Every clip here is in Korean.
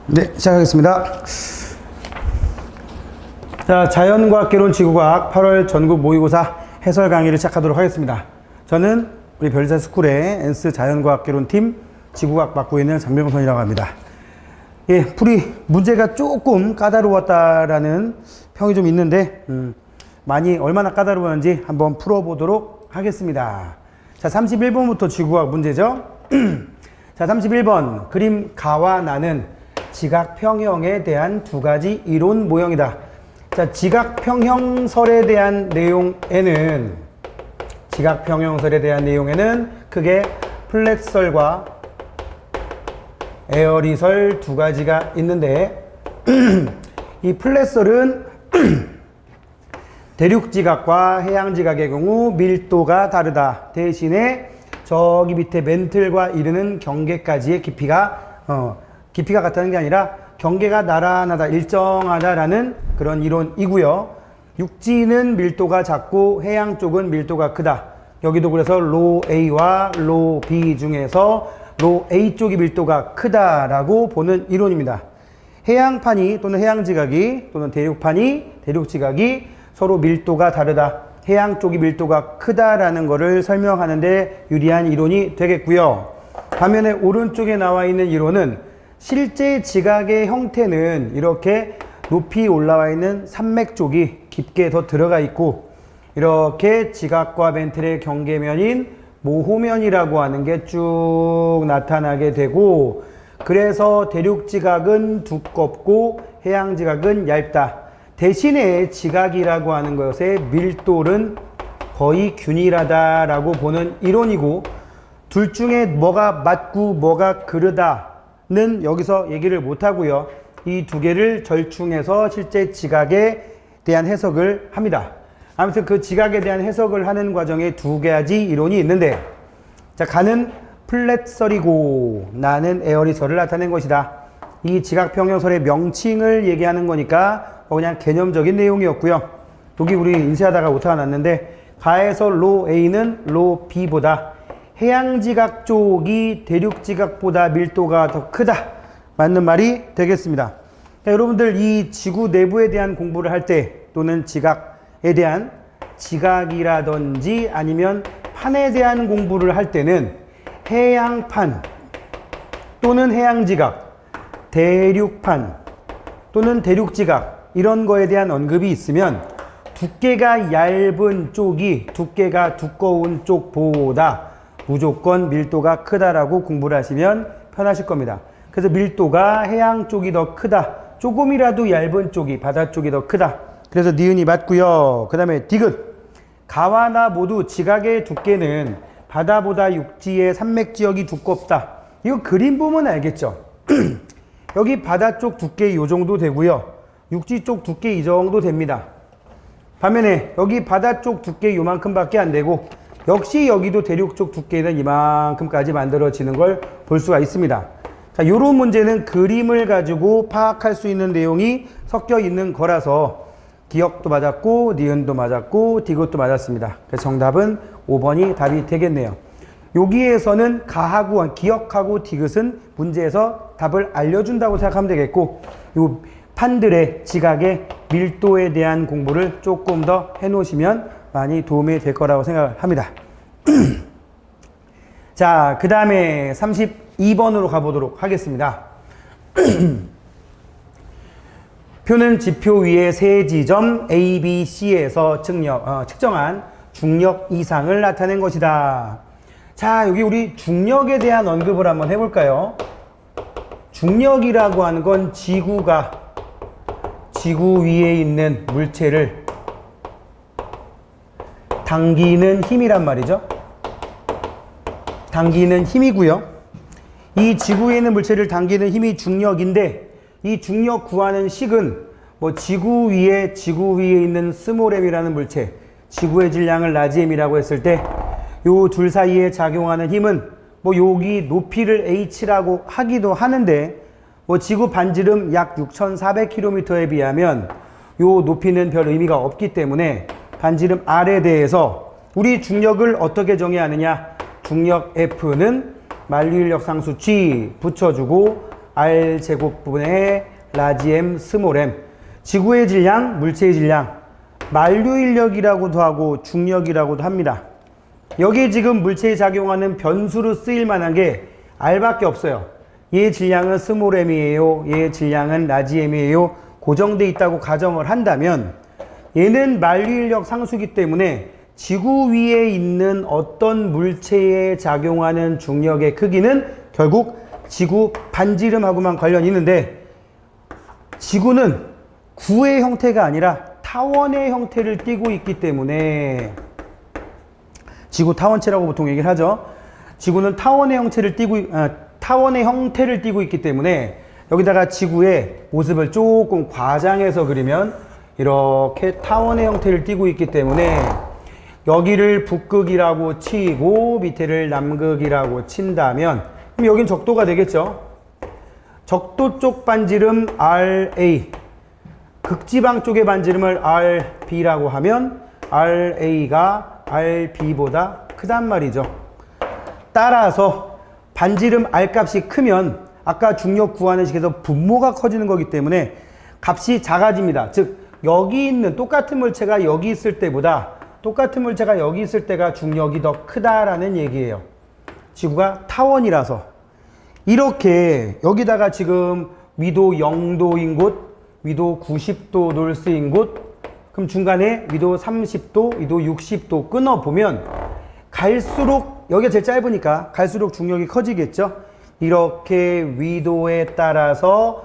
네, 시작하겠습니다. 자, 자연과학개론 지구과학 8월 전국 모의고사 해설 강의를 시작하도록 하겠습니다. 저는 우리 별자 스쿨의 엔스 자연과학개론 팀 지구과학 맡고 있는 장명선이라고 합니다. 예, 풀이 문제가 조금 까다로웠다라는 평이 좀 있는데 얼마나 까다로웠는지 한번 풀어보도록 하겠습니다. 자, 31번부터 지구과학 문제죠. 자, 31번 그림 가와 나는 지각평형에 대한 두 가지 이론 모형이다. 자, 지각평형설에 대한 내용에는 크게 플랫설과 에어리설 두 가지가 있는데 이 플랫설은 대륙지각과 해양지각의 경우 밀도가 다르다. 대신에 저기 밑에 멘틀과 이르는 경계까지의 깊이가 같다는 게 아니라 경계가 나란하다, 일정하다라는 그런 이론이고요. 육지는 밀도가 작고 해양 쪽은 밀도가 크다. 여기도 그래서 로 A와 로 B 중에서 로 A 쪽이 밀도가 크다라고 보는 이론입니다. 해양판이 또는 해양지각이 또는 대륙지각이 서로 밀도가 다르다. 해양 쪽이 밀도가 크다라는 것을 설명하는데 유리한 이론이 되겠고요. 반면에 오른쪽에 나와 있는 이론은 실제 지각의 형태는 이렇게 높이 올라와 있는 산맥 쪽이 깊게 더 들어가 있고 이렇게 지각과 멘틀의 경계면인 모호면이라고 하는 게 쭉 나타나게 되고 그래서 대륙지각은 두껍고 해양지각은 얇다. 대신에 지각이라고 하는 것의 밀도는 거의 균일하다라고 보는 이론이고 둘 중에 뭐가 맞고 뭐가 그르다는 여기서 얘기를 못하고요. 이 두 개를 절충해서 실제 지각에 대한 해석을 합니다. 아무튼 그 지각에 대한 해석을 하는 과정에 두 가지 이론이 있는데 자, 가는 플랫설이고 나는 에어리설을 나타낸 것이다. 이 지각평형설의 명칭을 얘기하는 거니까 그냥 개념적인 내용이었고요. 여기 우리 인쇄하다가 오타가 났는데 가에서 로 A는 로 B보다 해양지각 쪽이 대륙지각보다 밀도가 더 크다. 맞는 말이 되겠습니다. 자, 여러분들 이 지구 내부에 대한 공부를 할 때 또는 지각에 대한 지각이라든지 아니면 판에 대한 공부를 할 때는 해양판 또는 해양지각, 대륙판 또는 대륙지각 이런 거에 대한 언급이 있으면 두께가 얇은 쪽이 두께가 두꺼운 쪽보다 무조건 밀도가 크다라고 공부를 하시면 편하실 겁니다. 그래서 밀도가 해양 쪽이 더 크다. 조금이라도 얇은 쪽이 바다 쪽이 더 크다. 그래서 니은이 맞고요. 그 다음에 디귿. 가와 나 모두 지각의 두께는 바다보다 육지의 산맥 지역이 두껍다. 이거 그림 보면 알겠죠? 여기 바다 쪽 두께 이 정도 되고요. 육지 쪽 두께 이 정도 됩니다. 반면에 여기 바다 쪽 두께 요만큼 밖에 안 되고 역시 여기도 대륙 쪽 두께는 이만큼까지 만들어지는 걸 볼 수가 있습니다. 자, 요런 문제는 그림을 가지고 파악할 수 있는 내용이 섞여 있는 거라서 기억도 맞았고 니은도 맞았고 디귿도 맞았습니다. 그래서 정답은 5번이 답이 되겠네요. 여기에서는 가하고 기억하고 디귿은 문제에서 답을 알려준다고 생각하면 되겠고 요 판들의 지각의 밀도에 대한 공부를 조금 더 해놓으시면 많이 도움이 될 거라고 생각을 합니다. 자, 그 다음에 32번으로 가보도록 하겠습니다. 표는 지표 위의 세 지점 A, B, C에서 측정한 중력 이상을 나타낸 것이다. 자, 여기 우리 중력에 대한 언급을 한번 해볼까요? 중력이라고 하는 건 지구 위에 있는 물체를 당기는 힘이란 말이죠. 당기는 힘이고요. 이 지구 위에 있는 물체를 당기는 힘이 중력인데 이 중력 구하는 식은 뭐 지구 위에 있는 스몰 m이라는 물체, 지구의 질량을 라지 m이라고 했을 때 요 둘 사이에 작용하는 힘은 뭐 여기 높이를 h라고 하기도 하는데 뭐 지구 반지름 약 6,400km에 비하면 요 높이는 별 의미가 없기 때문에 반지름 r에 대해서 우리 중력을 어떻게 정해야 하느냐? 중력 F는 만류인력 상수 G 붙여주고 R 제곱분의 라지 M 스몰 m. 지구의 질량, 물체의 질량, 만류인력이라고도 하고 중력이라고도 합니다. 여기에 지금 물체에 작용하는 변수로 쓰일 만한 게 R밖에 없어요. 얘의 질량은 스몰 m이에요. 얘의 질량은 라지 m이에요. 고정돼 있다고 가정을 한다면 얘는 만류인력 상수기 때문에 지구 위에 있는 어떤 물체에 작용하는 중력의 크기는 결국 지구 반지름하고만 관련이 있는데, 지구는 구의 형태가 아니라 타원의 형태를 띠고 있기 때문에, 지구 타원체라고 보통 얘기를 하죠. 지구는 타원의 형태를 띠고 있기 때문에 여기다가 지구의 모습을 조금 과장해서 그리면 이렇게 타원의 형태를 띠고 있기 때문에 여기를 북극이라고 치고 밑에를 남극이라고 친다면 그럼 여긴 적도가 되겠죠. 적도 쪽 반지름 RA, 극지방 쪽의 반지름을 RB라고 하면 RA가 RB보다 크단 말이죠. 따라서 반지름 R 값이 크면 아까 중력 구하는 식에서 분모가 커지는 거기 때문에 값이 작아집니다. 즉 여기 있는 똑같은 물체가 여기 있을 때보다 똑같은 물체가 여기 있을 때가 중력이 더 크다라는 얘기예요. 지구가 타원이라서. 이렇게 여기다가 지금 위도 0도인 곳, 위도 90도 놀스인 곳, 그럼 중간에 위도 30도, 위도 60도 끊어보면 갈수록, 여기가 제일 짧으니까 갈수록 중력이 커지겠죠. 이렇게 위도에 따라서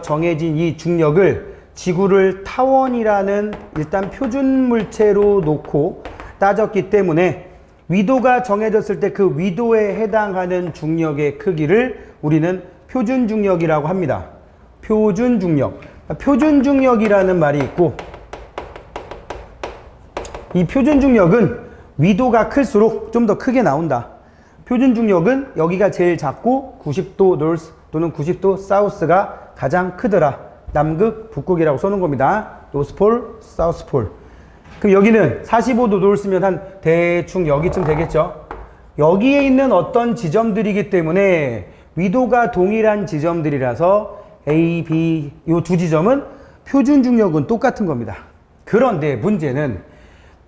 정해진 이 중력을 지구를 타원이라는 일단 표준 물체로 놓고 따졌기 때문에 위도가 정해졌을 때 그 위도에 해당하는 중력의 크기를 우리는 표준 중력이라고 합니다. 표준 중력. 표준 중력이라는 말이 있고, 이 표준 중력은 위도가 클수록 좀 더 크게 나온다. 표준 중력은 여기가 제일 작고 90도 노스 또는 90도 사우스가 가장 크더라. 남극, 북극이라고 써놓은 겁니다. 노스폴, 사우스폴. 그럼 여기는 45도 노스면 한 대충 여기쯤 되겠죠. 여기에 있는 어떤 지점들이기 때문에 위도가 동일한 지점들이라서 A, B 이 두 지점은 표준 중력은 똑같은 겁니다. 그런데 문제는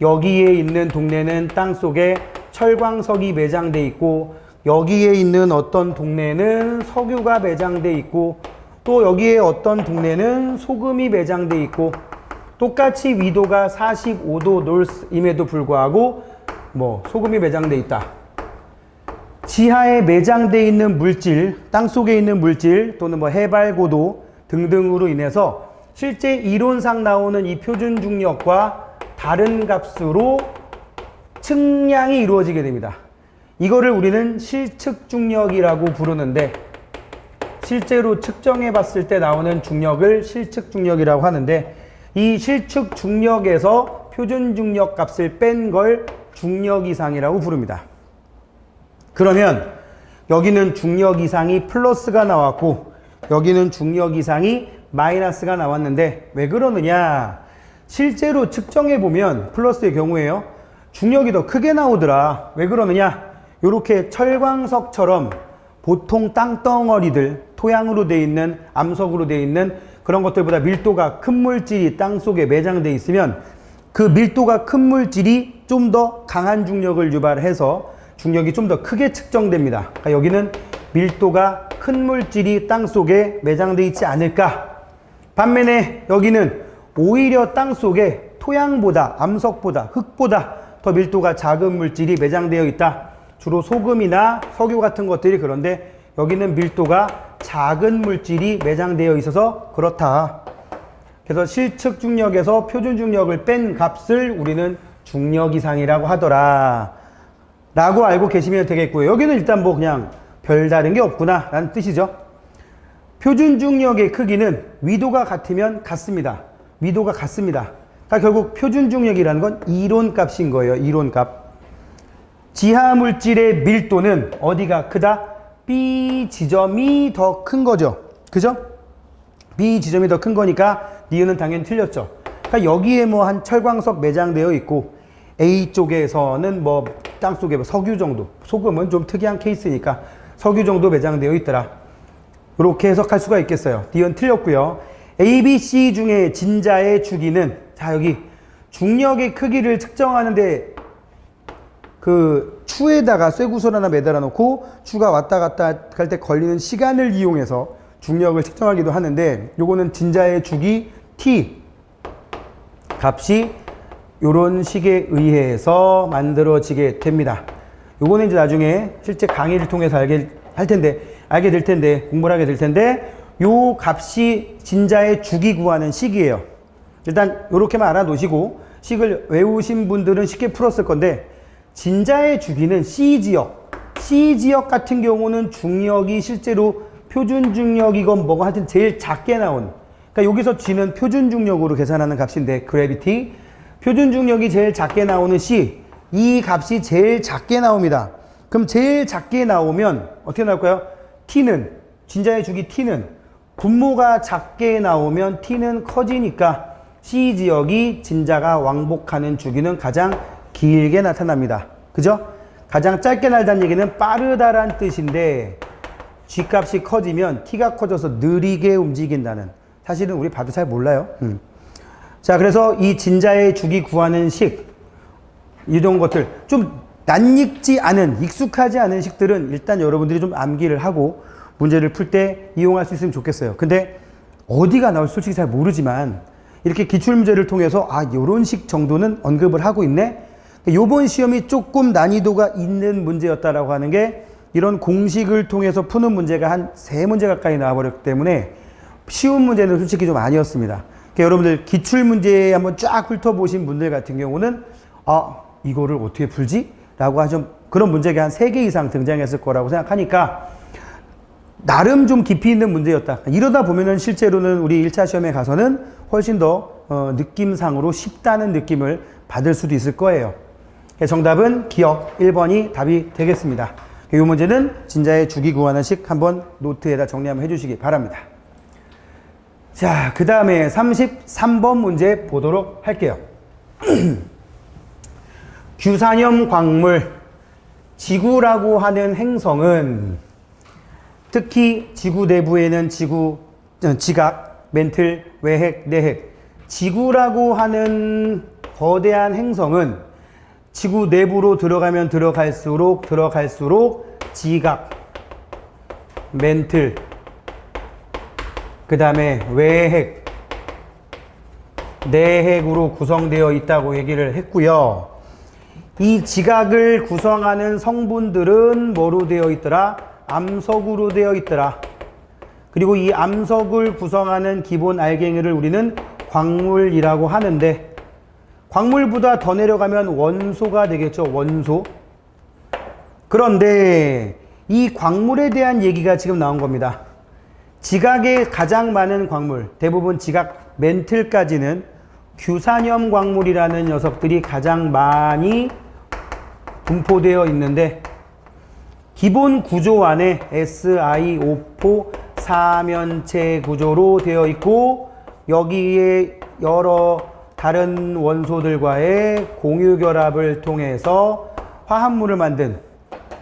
여기에 있는 동네는 땅속에 철광석이 매장돼 있고, 여기에 있는 어떤 동네는 석유가 매장돼 있고, 또 여기에 어떤 동네는 소금이 매장돼 있고, 똑같이 위도가 45도 노스임에도 불구하고 소금이 매장돼 있다. 지하에 매장돼 있는 물질, 땅속에 있는 물질 또는 해발 고도 등등으로 인해서 실제 이론상 나오는 이 표준 중력과 다른 값으로 측량이 이루어지게 됩니다. 이거를 우리는 실측 중력이라고 부르는데, 실제로 측정해 봤을 때 나오는 중력을 실측 중력이라고 하는데, 이 실측 중력에서 표준 중력 값을 뺀 걸 중력 이상이라고 부릅니다. 그러면 여기는 중력 이상이 플러스가 나왔고 여기는 중력 이상이 마이너스가 나왔는데 왜 그러느냐? 실제로 측정해 보면 플러스의 경우에요, 중력이 더 크게 나오더라. 왜 그러느냐? 이렇게 철광석처럼 보통 땅덩어리들, 토양으로 되어 있는, 암석으로 되어 있는 그런 것들보다 밀도가 큰 물질이 땅속에 매장되어 있으면 그 밀도가 큰 물질이 좀 더 강한 중력을 유발해서 중력이 좀 더 크게 측정됩니다. 그러니까 여기는 밀도가 큰 물질이 땅속에 매장되어 있지 않을까? 반면에 여기는 오히려 땅속에 토양보다, 암석보다, 흙보다 더 밀도가 작은 물질이 매장되어 있다. 주로 소금이나 석유 같은 것들이 그런데 여기는 밀도가 작은 물질이 매장되어 있어서 그렇다. 그래서 실측 중력에서 표준 중력을 뺀 값을 우리는 중력 이상이라고 하더라 라고 알고 계시면 되겠고요. 여기는 일단 그냥 별다른 게 없구나 라는 뜻이죠. 표준 중력의 크기는 위도가 같으면 같습니다. 위도가 같습니다. 그러니까 결국 표준 중력이라는 건 이론 값인 거예요. 이론 값. 지하 물질의 밀도는 어디가 크다? B 지점이 더 큰 거죠. 그죠? B 지점이 더 큰 거니까 니은은 당연히 틀렸죠. 그러니까 여기에 한 철광석 매장되어 있고 A 쪽에서는 뭐 땅속에 석유 정도, 소금은 좀 특이한 케이스니까 석유 정도 매장되어 있더라. 이렇게 해석할 수가 있겠어요. D는 틀렸고요. A, B, C 중에 진자의 주기는, 자 여기 중력의 크기를 측정하는데 그 추에다가 쇠구슬 하나 매달아 놓고 추가 왔다 갔다 할 때 걸리는 시간을 이용해서 중력을 측정하기도 하는데, 요거는 진자의 주기 T 값이 요런 식에 의해서 만들어지게 됩니다. 요거는 이제 나중에 실제 강의를 통해서 알게 될 텐데, 공부를 하게 될 텐데, 요 값이 진자의 주기 구하는 식이에요. 일단 요렇게만 알아놓으시고 식을 외우신 분들은 쉽게 풀었을 건데, 진자의 주기는 C지역 같은 경우는 중력이 실제로 표준 중력이건 뭐가 하여튼 제일 작게 나온, 그러니까 여기서 G는 표준 중력으로 계산하는 값인데, 그래비티 표준 중력이 제일 작게 나오는 C, 이 값이 제일 작게 나옵니다. 그럼 제일 작게 나오면 어떻게 나올까요? T는, 진자의 주기 T는 분모가 작게 나오면 T는 커지니까 C지역이 진자가 왕복하는 주기는 가장 길게 나타납니다. 그죠? 가장 짧게 날다는 얘기는 빠르다란 뜻인데, G값이 커지면 T가 커져서 느리게 움직인다는, 사실은 우리 봐도 잘 몰라요. 자, 그래서 이 진자의 주기 구하는 식, 이런 것들 좀 낯익지 않은, 익숙하지 않은 식들은 일단 여러분들이 좀 암기를 하고 문제를 풀 때 이용할 수 있으면 좋겠어요. 근데 어디가 나올지 솔직히 잘 모르지만 이렇게 기출문제를 통해서 요런 식 정도는 언급을 하고 있네. 요번 시험이 조금 난이도가 있는 문제였다라고 하는 게, 이런 공식을 통해서 푸는 문제가 한 3문제 가까이 나와버렸기 때문에 쉬운 문제는 솔직히 좀 아니었습니다. 그러니까 여러분들 기출문제에 한번 쫙 훑어보신 분들 같은 경우는 이거를 어떻게 풀지? 라고 하죠. 그런 문제가 한 3개 이상 등장했을 거라고 생각하니까 나름 좀 깊이 있는 문제였다. 이러다 보면은 실제로는 우리 1차 시험에 가서는 훨씬 더 느낌상으로 쉽다는 느낌을 받을 수도 있을 거예요. 정답은 기억 1번이 답이 되겠습니다. 이 문제는 진자의 주기 구하는 식 한번 노트에다 정리 한번 해주시기 바랍니다. 자, 그 다음에 33번 문제 보도록 할게요. 규산염 광물, 지구라고 하는 행성은 특히 지구 내부에는 지각, 멘틀, 외핵, 내핵, 지구라고 하는 거대한 행성은 지구 내부로 들어가면 들어갈수록 지각, 멘틀, 그 다음에 외핵, 내핵으로 구성되어 있다고 얘기를 했고요. 이 지각을 구성하는 성분들은 뭐로 되어 있더라? 암석으로 되어 있더라. 그리고 이 암석을 구성하는 기본 알갱이를 우리는 광물이라고 하는데, 광물보다 더 내려가면 원소가 되겠죠. 원소. 그런데 이 광물에 대한 얘기가 지금 나온 겁니다. 지각에 가장 많은 광물, 대부분 지각 멘틀까지는 규산염 광물이라는 녀석들이 가장 많이 분포되어 있는데, 기본 구조 안에 SiO4 사면체 구조로 되어 있고, 여기에 여러 다른 원소들과의 공유 결합을 통해서 화합물을 만든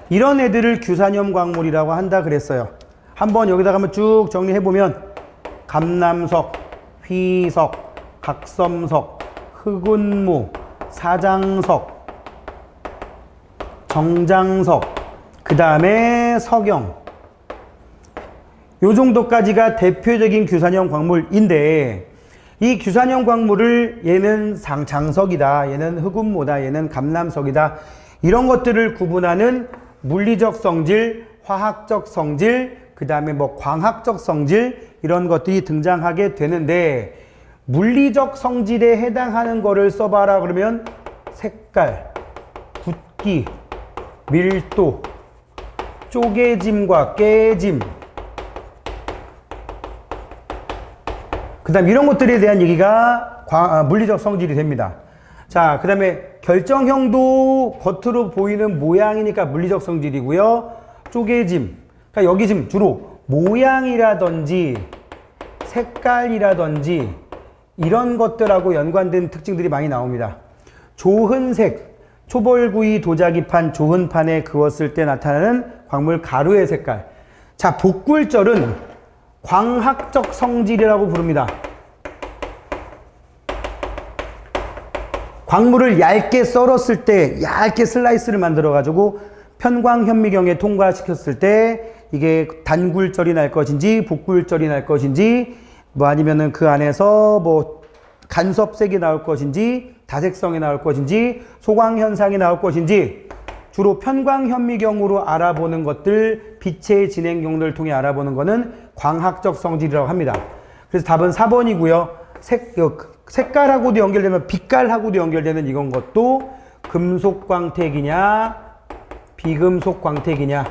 이런 애들을 규산염 광물이라고 한다 그랬어요. 한번 여기다가 한번 쭉 정리해보면 감남석, 휘석, 각섬석, 흑운모, 사장석, 정장석, 그 다음에 석영, 요 정도까지가 대표적인 규산염 광물인데, 이 규산염 광물을 얘는 장석이다, 얘는 흑운모다, 얘는 감남석이다, 이런 것들을 구분하는 물리적 성질, 화학적 성질, 그 다음에 뭐 광학적 성질, 이런 것들이 등장하게 되는데, 물리적 성질에 해당하는 거를 써봐라 그러면 색깔, 붓기, 밀도, 쪼개짐과 깨짐, 그 다음 이런 것들에 대한 얘기가 물리적 성질이 됩니다. 자, 그 다음에 결정형도 겉으로 보이는 모양이니까 물리적 성질이고요. 쪼개짐, 그러니까 여기 지금 주로 모양이라든지 색깔이라든지 이런 것들하고 연관된 특징들이 많이 나옵니다. 조흔색, 초벌구이 도자기판, 조흔판에 그었을 때 나타나는 광물 가루의 색깔. 자, 복굴절은 광학적 성질이라고 부릅니다. 광물을 얇게 썰었을 때, 얇게 슬라이스를 만들어가지고 편광현미경에 통과시켰을 때 이게 단굴절이 날 것인지 복굴절이 날 것인지 뭐 아니면은 그 안에서 뭐 간섭색이 나올 것인지 다색성이 나올 것인지 소광현상이 나올 것인지 주로 편광현미경으로 알아보는 것들, 빛의 진행 경로를 통해 알아보는 것은 광학적 성질이라고 합니다. 그래서 답은 4번이고요. 색깔하고도 연결되면 빛깔하고도 연결되는 이건 것도 금속 광택이냐 비금속 광택이냐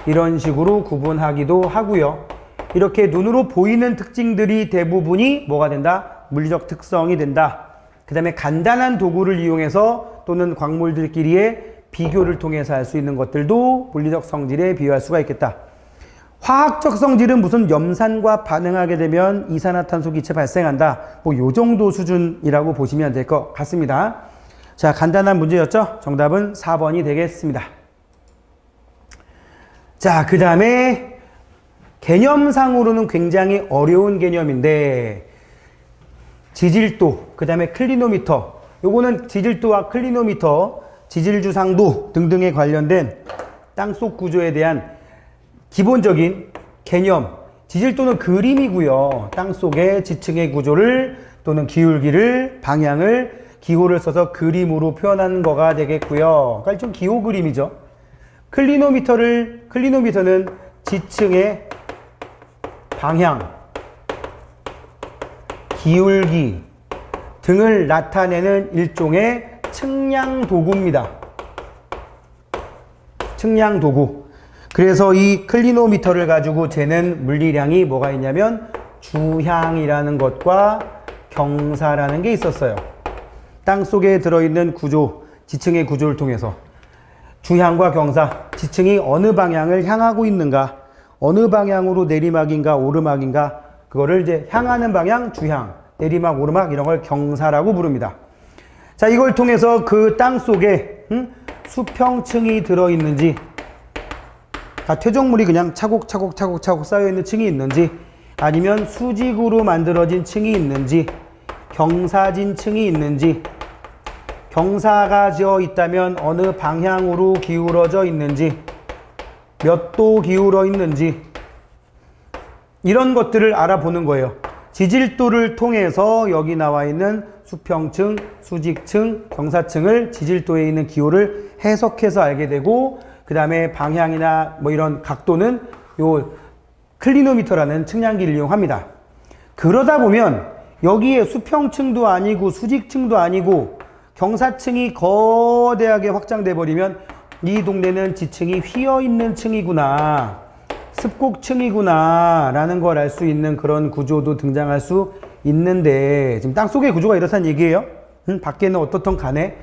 이런 식으로 구분하기도 하고요. 이렇게 눈으로 보이는 특징들이 대부분이 뭐가 된다? 물리적 특성이 된다. 그 다음에 간단한 도구를 이용해서 또는 광물들끼리의 비교를 통해서 알 수 있는 것들도 물리적 성질에 비유할 수가 있겠다. 화학적 성질은 무슨 염산과 반응하게 되면 이산화탄소 기체 발생한다. 뭐 요 정도 수준이라고 보시면 될 것 같습니다. 자, 간단한 문제였죠? 정답은 4번이 되겠습니다. 자, 그 다음에 개념상으로는 굉장히 어려운 개념인데 지질도, 그 다음에 클리노미터, 요거는 지질도와 클리노미터, 지질주상도 등등에 관련된 땅속 구조에 대한 기본적인 개념. 지질도는 그림이고요. 땅속의 지층의 구조를 또는 기울기를, 방향을, 기호를 써서 그림으로 표현하는 거가 되겠고요. 그러니까 좀 기호 그림이죠. 클리노미터는 지층의 방향, 기울기 등을 나타내는 일종의 측량 도구입니다. 측량 도구. 그래서 이 클리노미터를 가지고 재는 물리량이 뭐가 있냐면 주향이라는 것과 경사라는 게 있었어요. 땅 속에 들어있는 구조, 지층의 구조를 통해서 주향과 경사, 지층이 어느 방향을 향하고 있는가, 어느 방향으로 내리막인가 오르막인가, 그거를 이제 향하는 방향 주향, 내리막 오르막 이런 걸 경사라고 부릅니다. 자, 이걸 통해서 그 땅 속에 수평층이 들어있는지, 퇴적물이 그냥 차곡차곡 쌓여있는 층이 있는지, 아니면 수직으로 만들어진 층이 있는지, 경사진 층이 있는지, 경사가 지어 있다면 어느 방향으로 기울어져 있는지, 몇 도 기울어 있는지, 이런 것들을 알아보는 거예요. 지질도를 통해서 여기 나와 있는 수평층, 수직층, 경사층을 지질도에 있는 기호를 해석해서 알게 되고, 그 다음에 방향이나 뭐 이런 각도는 요 클리노미터라는 측량기를 이용합니다. 그러다 보면 여기에 수평층도 아니고 수직층도 아니고 경사층이 거대하게 확장돼 버리면 이 동네는 지층이 휘어있는 층이구나, 습곡층이구나 라는 걸 알 수 있는 그런 구조도 등장할 수 있는데, 지금 땅속의 구조가 이렇다는 얘기예요. 밖에는 어떻든 간에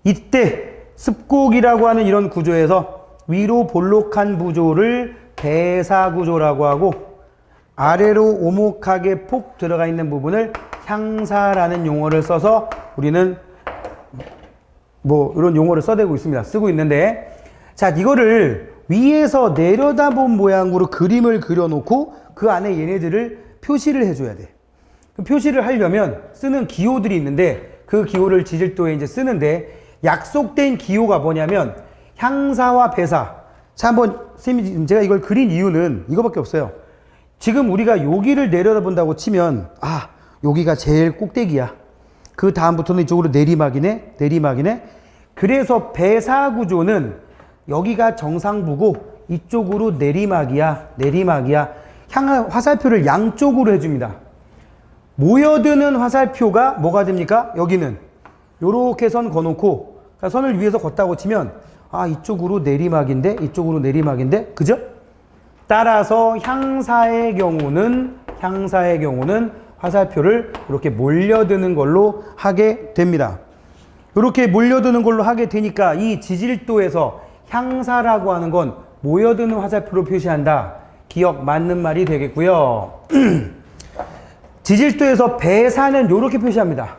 이때 습곡이라고 하는 이런 구조에서 위로 볼록한 구조를 배사구조라고 하고 아래로 오목하게 폭 들어가 있는 부분을 향사라는 용어를 써서 우리는 뭐 이런 용어를 쓰고 있는데, 자, 이거를 위에서 내려다본 모양으로 그림을 그려놓고 그 안에 얘네들을 표시를 해줘야 돼. 그 표시를 하려면 쓰는 기호들이 있는데 그 기호를 지질도에 이제 쓰는데, 약속된 기호가 뭐냐면 향사와 배사. 자, 한번 선생님이 제가 이걸 그린 이유는 이거밖에 없어요. 지금 우리가 여기를 내려다본다고 치면 여기가 제일 꼭대기야. 그 다음부터는 이쪽으로 내리막이네. 그래서 배사 구조는 여기가 정상부고 이쪽으로 내리막이야. 향한 화살표를 양쪽으로 해줍니다. 모여드는 화살표가 뭐가 됩니까? 여기는 요렇게 선 거놓고, 선을 위에서 걷다고 치면 이쪽으로 내리막인데 그죠? 따라서 향사의 경우는 화살표를 이렇게 몰려드는 걸로 하게 됩니다. 이렇게 몰려드는 걸로 하게 되니까 이 지질도에서 향사라고 하는 건 모여드는 화살표로 표시한다. 기억 맞는 말이 되겠고요. 지질도에서 배사는 이렇게 표시합니다.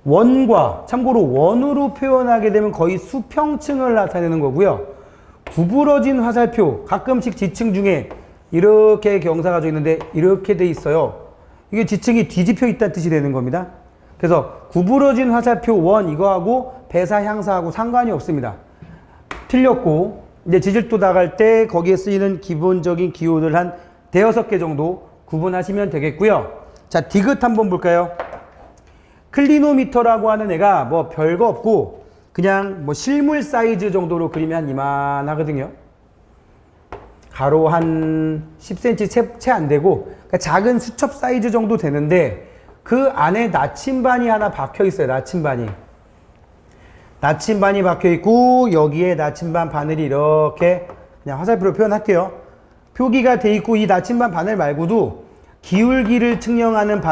원과, 참고로 원으로 표현하게 되면 거의 수평층을 나타내는 거고요. 구부러진 화살표, 가끔씩 지층 중에 이렇게 경사가 져 있는데 이렇게 돼 있어요. 이게 지층이 뒤집혀 있다는 뜻이 되는 겁니다. 그래서 구부러진 화살표 원 이거하고 배사 향사하고 상관이 없습니다. 틀렸고, 이제 지질도 나갈 때 거기에 쓰이는 기본적인 기호들 한 대여섯 개 정도 구분하시면 되겠고요. 자, 디귿 한번 볼까요? 클리노미터라고 하는 애가 뭐 별거 없고 그냥 뭐 실물 사이즈 정도로 그리면 한 이만하거든요. 가로 한 10cm 채 안 되고 그러니까 작은 수첩 사이즈 정도 되는데 그 안에 나침반이 하나 박혀 있어요. 나침반이 박혀 있고 여기에 나침반 바늘이 이렇게 그냥 화살표로 표현할게요. 표기가 돼 있고 이 나침반 바늘 말고도 기울기를 측량하는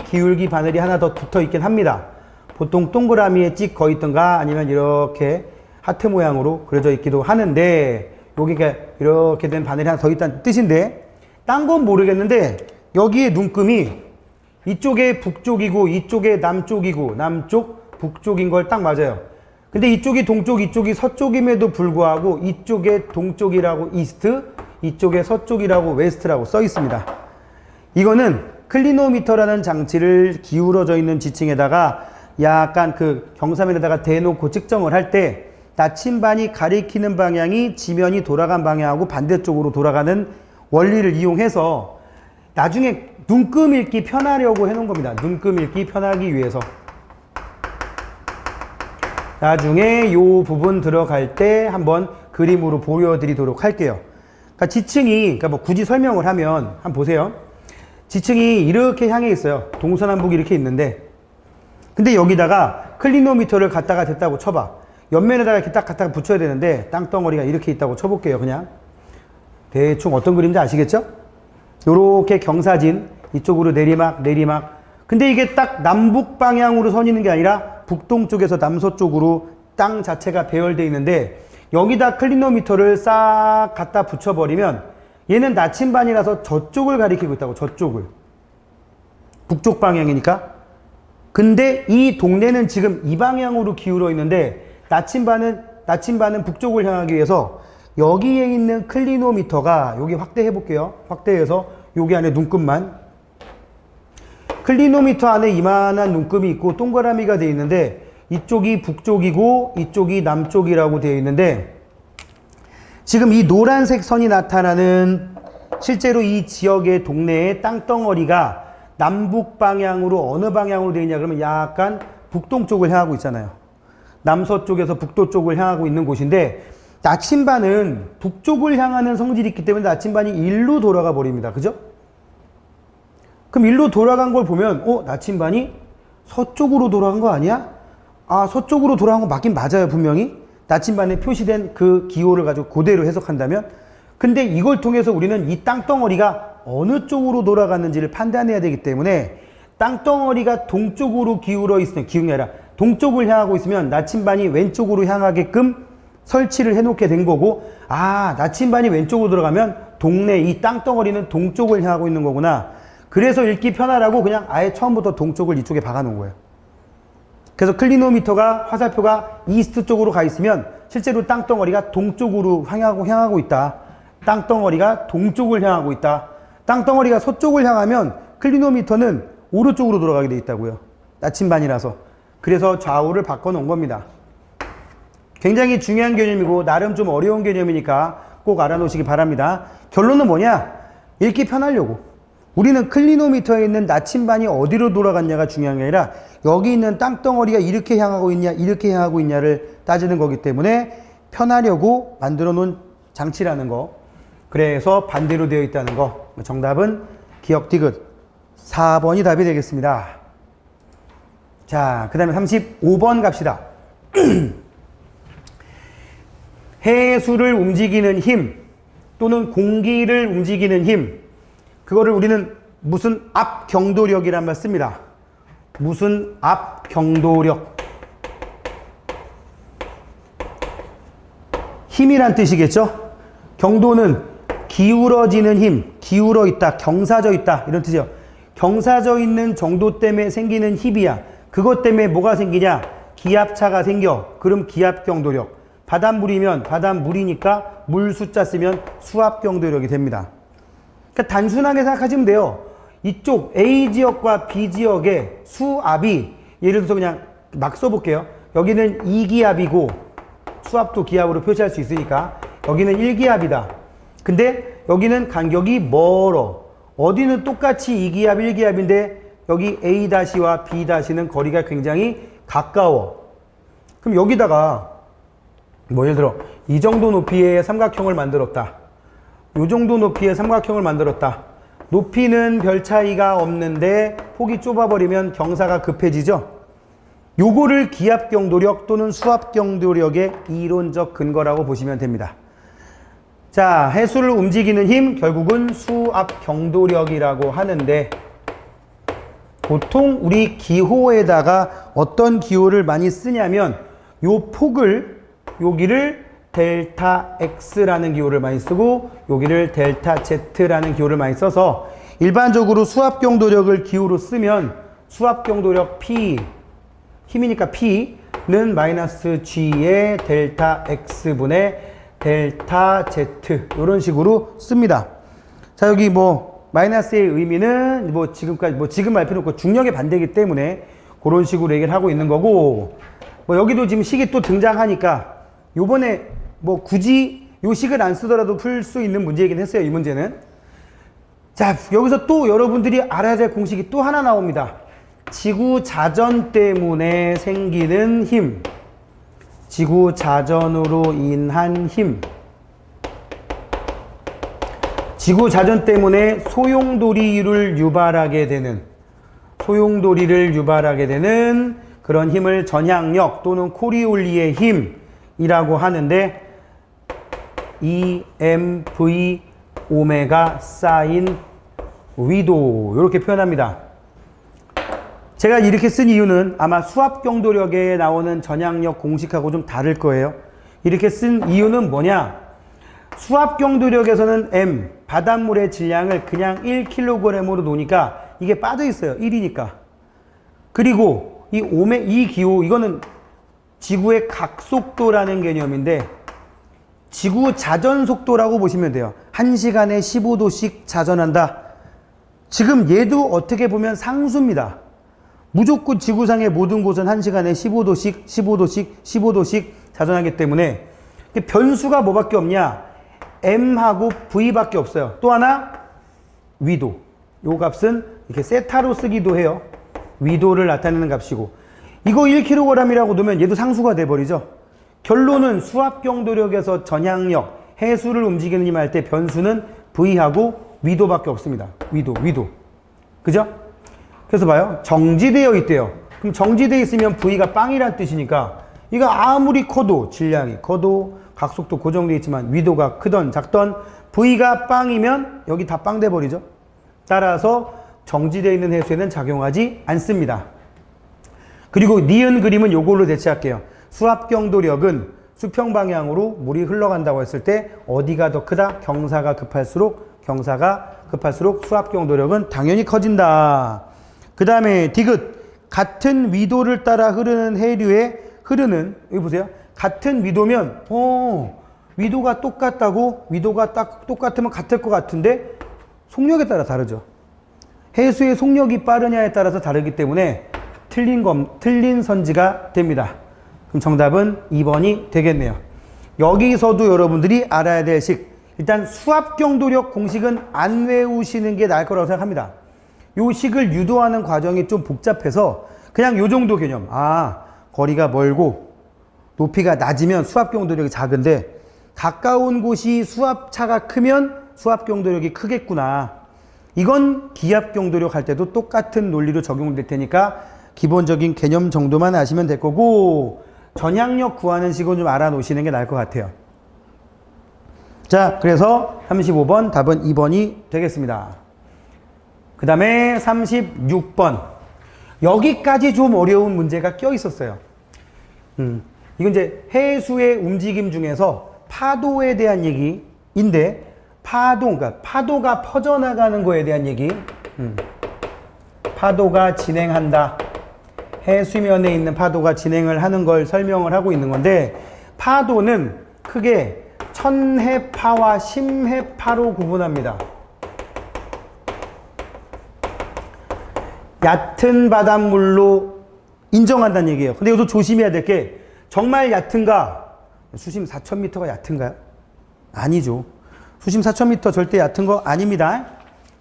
기울기 바늘이 하나 더 붙어 있긴 합니다. 보통 동그라미에 찍어 있던가 아니면 이렇게 하트 모양으로 그려져 있기도 하는데 여기가 이렇게 된 바늘이 하나 더 있다는 뜻인데 딴 건 모르겠는데 여기에 눈금이 이쪽에 북쪽이고 이쪽에 남쪽이고 남쪽 북쪽인 걸 딱 맞아요. 근데 이쪽이 동쪽 이쪽이 서쪽임에도 불구하고 이쪽에 동쪽이라고 이스트 이쪽에 서쪽이라고 웨스트라고 써 있습니다. 이거는 클리노미터라는 장치를 기울어져 있는 지층에다가 약간 그 경사면에다가 대놓고 측정을 할 때 나침반이 가리키는 방향이 지면이 돌아간 방향하고 반대쪽으로 돌아가는 원리를 이용해서 나중에 눈금 읽기 편하려고 해놓은 겁니다. 눈금 읽기 편하기 위해서. 나중에 요 부분 들어갈 때 한번 그림으로 보여드리도록 할게요. 그러니까 지층이, 그러니까 뭐 굳이 설명을 하면 한번 보세요. 지층이 이렇게 향해 있어요. 동서남북 이렇게 있는데 근데 여기다가 클리노미터를 갖다가 댔다고 쳐봐. 옆면에다가 이렇게 딱 갖다가 붙여야 되는데 땅덩어리가 이렇게 있다고 쳐볼게요. 그냥 대충 어떤 그림인지 아시겠죠? 요렇게 경사진 이쪽으로 내리막 근데 이게 딱 남북 방향으로 선 있는 게 아니라 북동쪽에서 남서쪽으로 땅 자체가 배열되어 있는데 여기다 클리노미터를 싹 갖다 붙여버리면 얘는 나침반이라서 저쪽을 가리키고 있다고. 저쪽을. 북쪽 방향이니까. 근데 이 동네는 지금 이 방향으로 기울어 있는데 나침반은 북쪽을 향하기 위해서 여기에 있는 클리노미터가 여기 확대해 볼게요. 확대해서 여기 안에 눈금만. 클리노미터 안에 이만한 눈금이 있고 동그라미가 되어 있는데 이쪽이 북쪽이고 이쪽이 남쪽이라고 되어 있는데 지금 이 노란색 선이 나타나는 실제로 이 지역의 동네의 땅덩어리가 남북 방향으로 어느 방향으로 되어 있냐 그러면 약간 북동쪽을 향하고 있잖아요. 남서쪽에서 북도 쪽을 향하고 있는 곳인데 나침반은 북쪽을 향하는 성질이 있기 때문에 나침반이 일로 돌아가 버립니다. 그죠? 그럼 일로 돌아간 걸 보면 나침반이 서쪽으로 돌아간 거 아니야? 아, 서쪽으로 돌아간 거 맞긴 맞아요. 분명히. 나침반에 표시된 그 기호를 가지고 그대로 해석한다면. 근데 이걸 통해서 우리는 이 땅덩어리가 어느 쪽으로 돌아갔는지를 판단해야 되기 때문에 땅덩어리가 동쪽으로 기울어 있으면, 기울이 아니라 동쪽을 향하고 있으면 나침반이 왼쪽으로 향하게끔 설치를 해놓게 된 거고, 아, 나침반이 왼쪽으로 들어가면 동네 이 땅덩어리는 동쪽을 향하고 있는 거구나. 그래서 읽기 편하라고 그냥 아예 처음부터 동쪽을 이쪽에 박아놓은 거예요. 그래서 클리노미터가 화살표가 이스트 쪽으로 가 있으면 실제로 땅덩어리가 동쪽으로 향하고 있다. 땅덩어리가 동쪽을 향하고 있다. 땅덩어리가 서쪽을 향하면 클리노미터는 오른쪽으로 돌아가게 돼 있다고요. 나침반이라서. 그래서 좌우를 바꿔놓은 겁니다. 굉장히 중요한 개념이고 나름 좀 어려운 개념이니까 꼭 알아놓으시기 바랍니다. 결론은 뭐냐? 읽기 편하려고. 우리는 클리노미터에 있는 나침반이 어디로 돌아갔냐가 중요한 게 아니라 여기 있는 땅덩어리가 이렇게 향하고 있냐 이렇게 향하고 있냐를 따지는 거기 때문에 편하려고 만들어 놓은 장치라는 거. 그래서 반대로 되어 있다는 거. 정답은 기억 디귿 4번이 답이 되겠습니다. 자, 그 다음에 35번 갑시다. 해수를 움직이는 힘 또는 공기를 움직이는 힘, 그거를 우리는 무슨 압경도력이란 말 씁니다. 무슨 압경도력. 힘이란 뜻이겠죠? 경도는 기울어지는 힘, 기울어 있다, 경사져 있다 이런 뜻이에요. 경사져 있는 정도 때문에 생기는 힘이야. 그것 때문에 뭐가 생기냐? 기압차가 생겨. 그럼 기압경도력. 바닷물이면 바닷물이니까 물 숫자 쓰면 수압경도력이 됩니다. 그러니까 단순하게 생각하시면 돼요. 이쪽 A지역과 B지역의 수압이 예를 들어서 그냥 막 써볼게요. 여기는 2기압이고 수압도 기압으로 표시할 수 있으니까 여기는 1기압이다. 근데 여기는 간격이 멀어. 어디는 똑같이 2기압, 1기압인데 여기 A-와 B-는 거리가 굉장히 가까워. 그럼 여기다가 뭐 예를 들어 이 정도 높이의 삼각형을 만들었다. 이 정도 높이의 삼각형을 만들었다. 높이는 별 차이가 없는데 폭이 좁아버리면 경사가 급해지죠. 요거를 기압경도력 또는 수압경도력의 이론적 근거라고 보시면 됩니다. 자, 해수를 움직이는 힘 결국은 수압경도력이라고 하는데 보통 우리 기호에다가 어떤 기호를 많이 쓰냐면 요 폭을 여기를 델타 X라는 기호를 많이 쓰고 여기를 델타 Z라는 기호를 많이 써서 일반적으로 수압경도력을 기호로 쓰면 수압경도력 P 힘이니까 P는 마이너스 G의 델타 X분의 델타 Z 이런 식으로 씁니다. 자, 여기 뭐 마이너스의 의미는 뭐 지금까지 뭐 지금 말 필요 없고 중력의 반대이기 때문에 그런 식으로 얘기를 하고 있는 거고 뭐 여기도 지금 식이 또 등장하니까 요번에 뭐 굳이 요 식을 안 쓰더라도 풀 수 있는 문제이긴 했어요. 이 문제는. 자, 여기서 또 여러분들이 알아야 될 공식이 또 하나 나옵니다. 지구 자전 때문에 생기는 힘. 지구 자전으로 인한 힘. 지구 자전 때문에 소용돌이를 유발하게 되는 그런 힘을 전향력 또는 코리올리의 힘이라고 하는데 EMV 오메가 사인 위도 이렇게 표현합니다. 제가 이렇게 쓴 이유는 아마 수압경도력에 나오는 전향력 공식하고 좀 다를 거예요. 이렇게 쓴 이유는 뭐냐? 수압경도력에서는 M, 바닷물의 질량을 그냥 1kg으로 놓으니까 이게 빠져 있어요. 1이니까. 그리고 이 기호, 이거는 지구의 각속도라는 개념인데 지구 자전 속도라고 보시면 돼요. 1시간에 15도씩 자전한다. 지금 얘도 어떻게 보면 상수입니다. 무조건 지구상의 모든 곳은 1시간에 15도씩 자전하기 때문에 변수가 뭐밖에 없냐? M하고 V밖에 없어요. 또 하나 위도. 요 값은 이렇게 세타로 쓰기도 해요. 위도를 나타내는 값이고 이거 1kg이라고 놓으면 얘도 상수가 돼버리죠. 결론은 수압경도력에서 전향력, 해수를 움직이는 힘 할 때 변수는 V하고 위도밖에 없습니다. 위도. 그죠? 그래서 봐요. 정지되어 있대요. 그럼 정지되어 있으면 V가 빵이란 뜻이니까 이거 아무리 커도 질량이 커도 각속도 고정되어 있지만 위도가 크던 작던 V가 빵이면 여기 다 빵 돼버리죠. 따라서 정지되어 있는 해수에는 작용하지 않습니다. 그리고 니은 그림은 요걸로 대체할게요. 수압경도력은 수평 방향으로 물이 흘러간다고 했을 때 어디가 더 크다? 경사가 급할수록 수압경도력은 당연히 커진다. 그 다음에 디귿. 같은 위도를 따라 흐르는 해류에 여기 보세요. 같은 위도면 위도가 똑같다고? 위도가 딱 똑같으면 같을 것 같은데 속력에 따라 다르죠. 해수의 속력이 빠르냐에 따라서 다르기 때문에 틀린 선지가 됩니다. 그럼 정답은 2번이 되겠네요. 여기서도 여러분들이 알아야 될 식. 일단 수압경도력 공식은 안 외우시는 게 나을 거라고 생각합니다. 요 식을 유도하는 과정이 좀 복잡해서 그냥 요 정도 개념. 거리가 멀고 높이가 낮으면 수압경도력이 작은데 가까운 곳이 수압차가 크면 수압경도력이 크겠구나. 이건 기압경도력 할 때도 똑같은 논리로 적용될 테니까 기본적인 개념 정도만 아시면 될 거고 전향력 구하는 식은 좀 알아놓으시는 게 나을 것 같아요. 자, 그래서 35번 답은 2번이 되겠습니다. 그 다음에 36번. 여기까지 좀 어려운 문제가 껴 있었어요. 이건 이제 해수의 움직임 중에서 파도에 대한 얘기인데 그러니까 파도가 퍼져나가는 거에 대한 얘기. 파도가 진행한다. 해수면에 있는 파도가 진행을 하는 걸 설명을 하고 있는 건데, 파도는 크게 천해파와 심해파로 구분합니다. 얕은 바닷물로 인정한다는 얘기예요. 근데 여기서 조심해야 될 게, 정말 얕은가? 수심 4,000m가 얕은가요? 아니죠. 수심 4,000m 절대 얕은 거 아닙니다.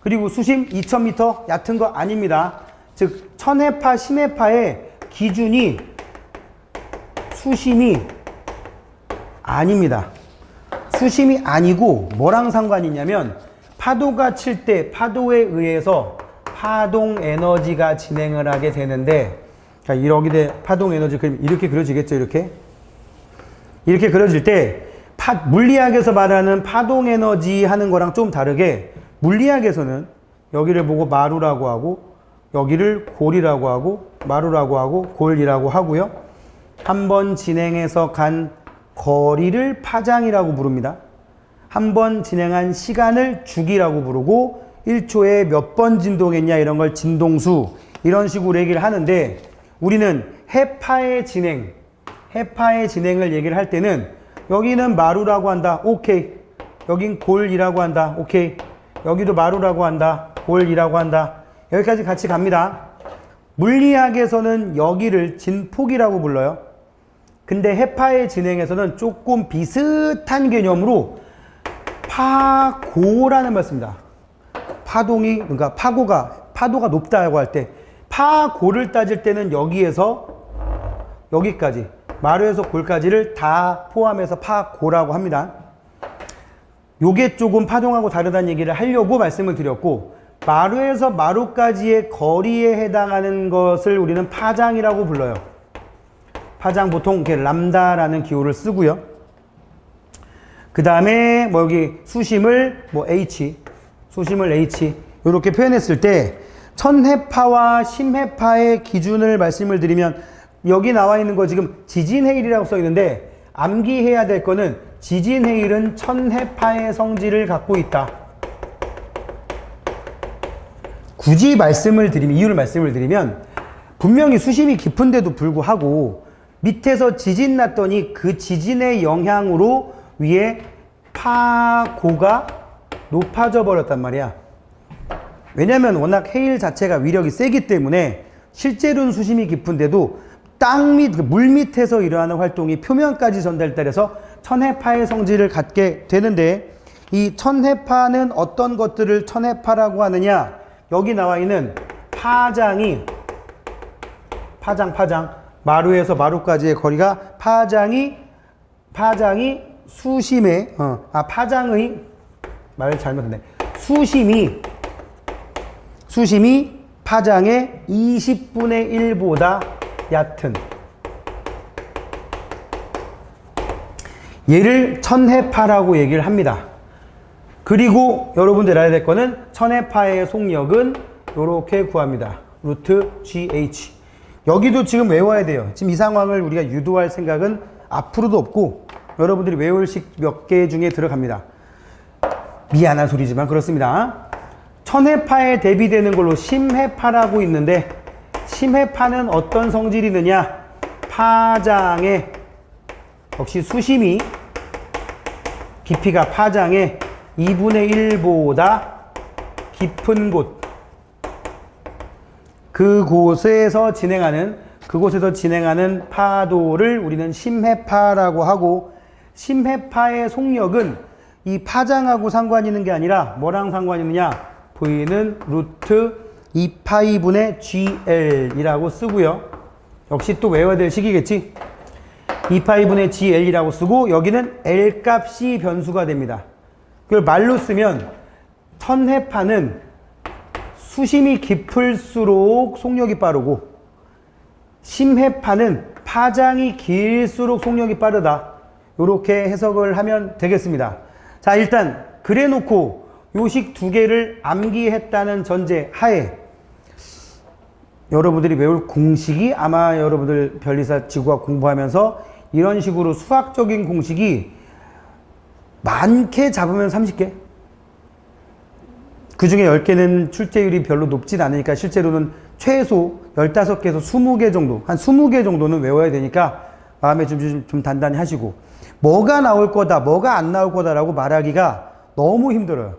그리고 수심 2,000m 얕은 거 아닙니다. 즉 천해파, 심해파의 기준이 수심이 아닙니다. 수심이 아니고 뭐랑 상관이 있냐면, 파도가 칠 때 파도에 의해서 파동 에너지가 진행을 하게 되는데, 자, 이렇게 파동 에너지 그림 이렇게 그려지겠죠. 이렇게 그려질 때 물리학에서 말하는 파동 에너지 하는 거랑 좀 다르게, 물리학에서는 여기를 보고 마루라고 하고, 여기를 골이라고 하고, 마루라고 하고, 골이라고 하고요. 한번 진행해서 간 거리를 파장이라고 부릅니다. 한번 진행한 시간을 주기라고 부르고, 1초에 몇 번 진동했냐 이런 걸 진동수, 이런 식으로 얘기를 하는데, 우리는 해파의 진행을 얘기를 할 때는 여기는 마루라고 한다. 오케이. 여긴 골이라고 한다. 오케이. 여기도 마루라고 한다. 골이라고 한다. 여기까지 같이 갑니다. 물리학에서는 여기를 진폭이라고 불러요. 근데 해파의 진행에서는 조금 비슷한 개념으로 파고라는 말 씁니다. 그러니까 파도가 높다고 할 때, 파고를 따질 때는 여기에서 여기까지, 마루에서 골까지를 다 포함해서 파고라고 합니다. 요게 조금 파동하고 다르다는 얘기를 하려고 말씀을 드렸고, 마루에서 마루까지의 거리에 해당하는 것을 우리는 파장이라고 불러요. 파장 보통 이렇게 람다라는 기호를 쓰고요. 그 다음에 여기 수심을 H 이렇게 표현했을 때, 천해파와 심해파의 기준을 말씀을 드리면, 여기 나와 있는 거 지금 지진해일이라고 써 있는데, 암기해야 될 거는 지진해일은 천해파의 성질을 갖고 있다. 굳이 이유를 말씀을 드리면, 분명히 수심이 깊은데도 불구하고 밑에서 지진 났더니 그 지진의 영향으로 위에 파고가 높아져 버렸단 말이야. 왜냐면 워낙 해일 자체가 위력이 세기 때문에 실제로는 수심이 깊은데도 물 밑에서 일어나는 활동이 표면까지 전달돼서 천해파의 성질을 갖게 되는데, 이 천해파는 어떤 것들을 천해파라고 하느냐? 여기 나와 있는 파장, 마루에서 마루까지의 거리가 파장이 수심의 말을 잘못했네. 수심이 파장의 20분의 1보다 얕은, 얘를 천해파라고 얘기를 합니다. 그리고 여러분들 알아야 될 거는 천해파의 속력은 이렇게 구합니다. 루트 GH. 여기도 지금 외워야 돼요. 지금 이 상황을 우리가 유도할 생각은 앞으로도 없고, 여러분들이 외울 몇 개 중에 들어갑니다. 미안한 소리지만 그렇습니다. 천해파에 대비되는 걸로 심해파라고 있는데, 심해파는 어떤 성질이 있느냐? 파장의, 역시 수심이, 깊이가 파장의 2분의 1보다 깊은 곳, 그곳에서 진행하는 파도를 우리는 심해파라고 하고, 심해파의 속력은 이 파장하고 상관이 있는 게 아니라 뭐랑 상관이 있느냐? V는 루트 2파이분의 GL이라고 쓰고요. 역시 또 외워야 될 식이겠지? 2파이분의 GL이라고 쓰고, 여기는 L 값이 변수가 됩니다. 그걸 말로 쓰면, 천해파는 수심이 깊을수록 속력이 빠르고, 심해파는 파장이 길수록 속력이 빠르다. 이렇게 해석을 하면 되겠습니다. 자, 일단 그래 놓고 요식 두 개를 암기했다는 전제 하에, 여러분들이 외울 공식이, 아마 여러분들 변리사 지구학 공부하면서 이런 식으로 수학적인 공식이 많게 잡으면 30개, 그 중에 10개는 출제율이 별로 높진 않으니까 실제로는 최소 15개에서 20개 정도, 한 20개 정도는 외워야 되니까 마음에 좀 단단히 하시고, 뭐가 나올 거다, 뭐가 안 나올 거다라고 말하기가 너무 힘들어요.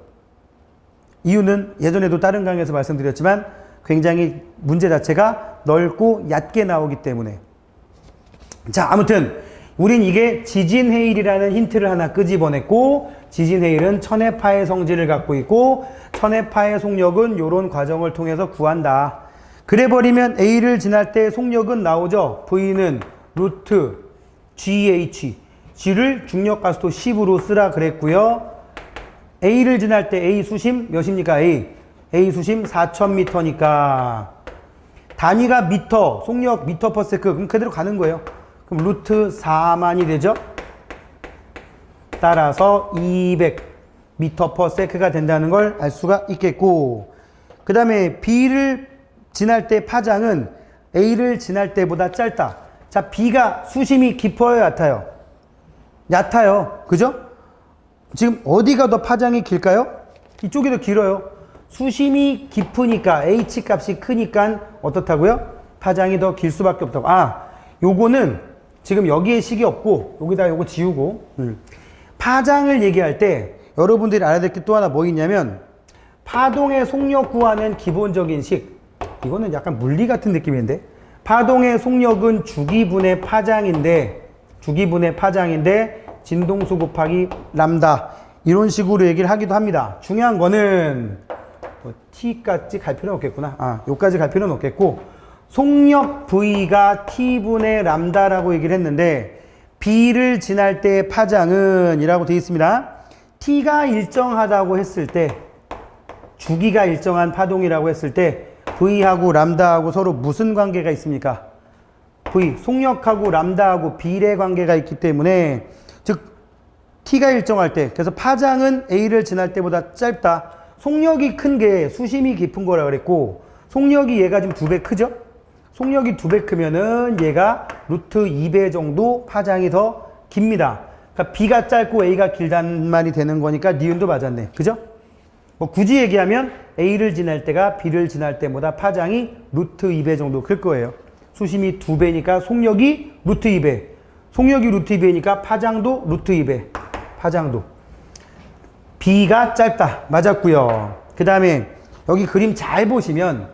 이유는 예전에도 다른 강의에서 말씀드렸지만 굉장히 문제 자체가 넓고 얕게 나오기 때문에. 자, 아무튼 우린 이게 지진해일이라는 힌트를 하나 끄집어냈고, 지진해일은 천해파의 성질을 갖고 있고 천해파의 속력은 이런 과정을 통해서 구한다. 그래버리면 A를 지날 때 속력은 나오죠. V는 루트 GH, G를 중력가속도 10으로 쓰라 그랬고요. A를 지날 때 A 수심 몇입니까? A 수심 4000m니까 단위가 미터, 속력 미터 퍼 세크. 그럼 그대로 가는 거예요. 그럼 루트 4만이 되죠. 따라서 200m per sec가 된다는 걸 알 수가 있겠고, 그 다음에 B를 지날 때 파장은 A를 지날 때보다 짧다. 자, B가 수심이 깊어요, 얕아요? 얕아요. 그죠? 지금 어디가 더 파장이 길까요? 이쪽이 더 길어요. 수심이 깊으니까 H 값이 크니까 어떻다고요? 파장이 더 길 수밖에 없다고. 아, 요거는 지금 여기에 식이 없고 여기다 요거 지우고, 파장을 얘기할 때 여러분들이 알아야 될 게 또 하나 뭐 있냐면, 파동의 속력 구하는 기본적인 식. 이거는 약간 물리 같은 느낌인데, 파동의 속력은 주기분의 파장인데 진동수 곱하기 람다, 이런 식으로 얘기를 하기도 합니다. 중요한 거는 뭐 T까지 갈 필요는 없겠구나. 요까지 갈 필요는 없겠고, 속력 V가 T분의 람다라고 얘기를 했는데, B를 지날 때 파장은 이라고 되어 있습니다. T가 일정하다고 했을 때, 주기가 일정한 파동이라고 했을 때 V하고 람다하고 서로 무슨 관계가 있습니까? V, 속력하고 람다하고 비례 관계가 있기 때문에, 즉 T가 일정할 때, 그래서 파장은 A를 지날 때보다 짧다. 속력이 큰 게 수심이 깊은 거라 그랬고, 속력이 얘가 지금 2배 크죠? 속력이 2배 크면은 얘가 루트 2배 정도 파장이 더 깁니다. 그러니까 B가 짧고 A가 길다는 말이 되는 거니까 니은도 맞았네. 그죠? 뭐 굳이 얘기하면 A를 지날 때가 B를 지날 때보다 파장이 루트 2배 정도 클 거예요. 수심이 2배니까 속력이 루트 2배. 속력이 루트 2배니까 파장도 루트 2배. 파장도. B가 짧다. 맞았고요. 그 다음에 여기 그림 잘 보시면,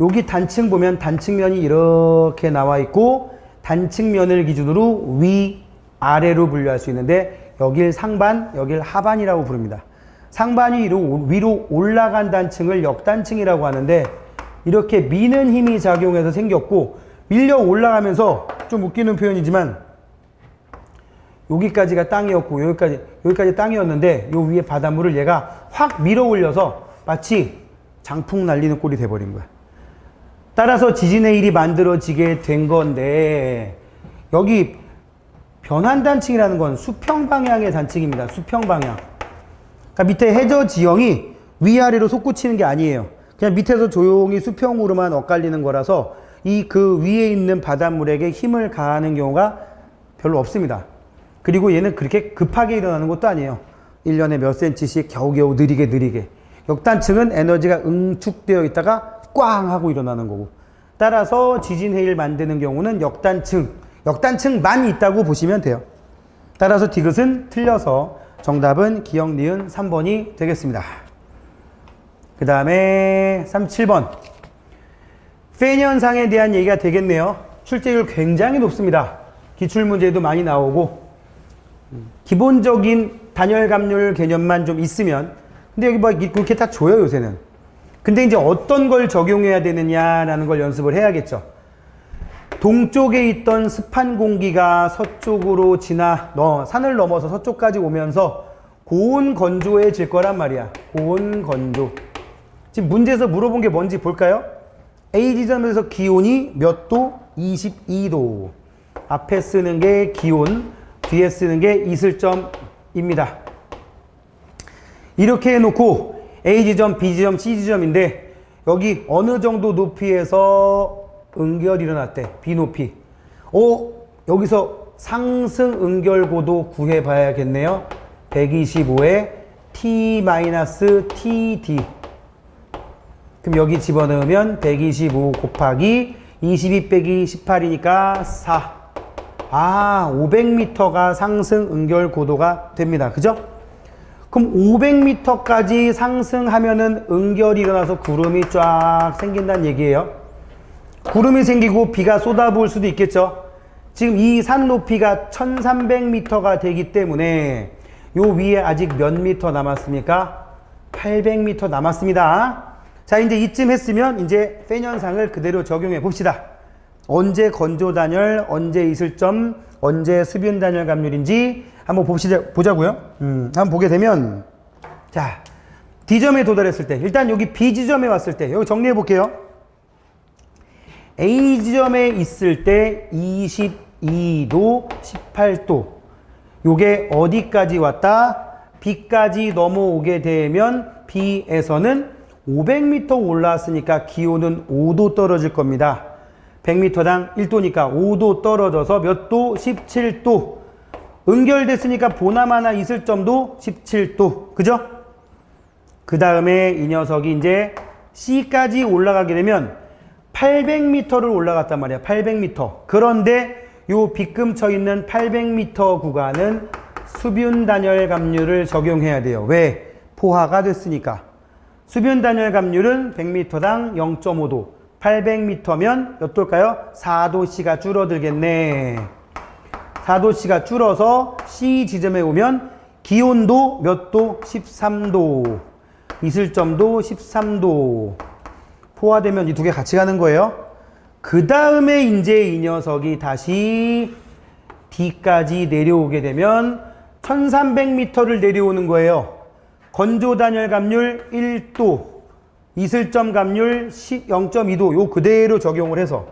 여기 단층 보면 단층면이 이렇게 나와 있고, 단층면을 기준으로 위, 아래로 분류할 수 있는데, 여길 상반, 여길 하반이라고 부릅니다. 상반이 위로 올라간 단층을 역단층이라고 하는데, 이렇게 미는 힘이 작용해서 생겼고, 밀려 올라가면서, 좀 웃기는 표현이지만, 여기까지가 땅이었고 여기까지 땅이었는데, 요 위에 바닷물을 얘가 확 밀어 올려서 마치 장풍 날리는 꼴이 돼버린 거야. 따라서 지진의 일이 만들어지게 된 건데, 여기 변환단층이라는 건 수평 방향의 단층입니다. 수평 방향. 그러니까 밑에 해저 지형이 위아래로 솟구치는 게 아니에요. 그냥 밑에서 조용히 수평으로만 엇갈리는 거라서 그 위에 있는 바닷물에게 힘을 가하는 경우가 별로 없습니다. 그리고 얘는 그렇게 급하게 일어나는 것도 아니에요. 1년에 몇 센치씩 겨우겨우 느리게. 역단층은 에너지가 응축되어 있다가 꽝 하고 일어나는 거고. 따라서 지진해일 만드는 경우는 역단층만 있다고 보시면 돼요. 따라서 디귿은 틀려서 정답은 기역, 니은 3번이 되겠습니다. 그 다음에 37번. 팬 현상에 대한 얘기가 되겠네요. 출제율 굉장히 높습니다. 기출문제도 많이 나오고, 기본적인 단열감률 개념만 좀 있으면, 근데 여기 뭐 그렇게 다 줘요, 요새는. 근데 이제 어떤 걸 적용해야 되느냐라는 걸 연습을 해야겠죠. 동쪽에 있던 습한 공기가 서쪽으로 산을 넘어서 서쪽까지 오면서 고온 건조해질 거란 말이야. 고온 건조. 지금 문제에서 물어본 게 뭔지 볼까요? A 지점에서 기온이 몇 도? 22도. 앞에 쓰는 게 기온, 뒤에 쓰는 게 이슬점입니다. 이렇게 해놓고 A 지점, B 지점, C 지점인데, 여기 어느 정도 높이에서 응결이 일어났대. B 높이. 여기서 상승 응결고도 구해봐야겠네요. 125에 T-TD. 그럼 여기 집어넣으면 125 곱하기 22 빼기 18이니까 4. 500m가 상승 응결 고도가 됩니다. 그죠? 그럼 500m까지 상승하면은 응결이 일어나서 구름이 쫙 생긴다는 얘기예요. 구름이 생기고 비가 쏟아부을 수도 있겠죠. 지금 이 산 높이가 1300m가 되기 때문에 요 위에 아직 몇 미터 남았습니까? 800m 남았습니다. 자, 이제 이쯤 했으면 이제 팬 현상을 그대로 적용해 봅시다. 언제 건조 단열, 언제 이슬점, 언제 수변 단열 감률인지 한번 보자고요. 한번 보게 되면, 자, D점에 도달했을 때, 일단 여기 B지점에 왔을 때, 여기 정리해 볼게요. A지점에 있을 때 22도, 18도. 요게 어디까지 왔다? B까지 넘어오게 되면 B에서는 500m 올라왔으니까 기온은 5도 떨어질 겁니다. 100m당 1도니까 5도 떨어져서 몇 도? 17도. 응결됐으니까 보나마나 있을 점도 17도. 그죠? 그 다음에 이 녀석이 이제 C까지 올라가게 되면 800m를 올라갔단 말이야. 800m. 그런데 요 빗금쳐 있는 800m 구간은 수변 단열 감률을 적용해야 돼요. 왜? 포화가 됐으니까. 수변 단열 감률은 100m당 0.5도. 800m면 몇 도일까요? 4도씨가 줄어들겠네. 4도씨가 줄어서 C 지점에 오면 기온도 몇 도? 13도. 이슬점도 13도. 포화되면 이 두 개 같이 가는 거예요. 그 다음에 이제 이 녀석이 다시 D까지 내려오게 되면 1300m를 내려오는 거예요. 건조 단열 감률 1도, 이슬점 감률 0.2도 요 그대로 적용을 해서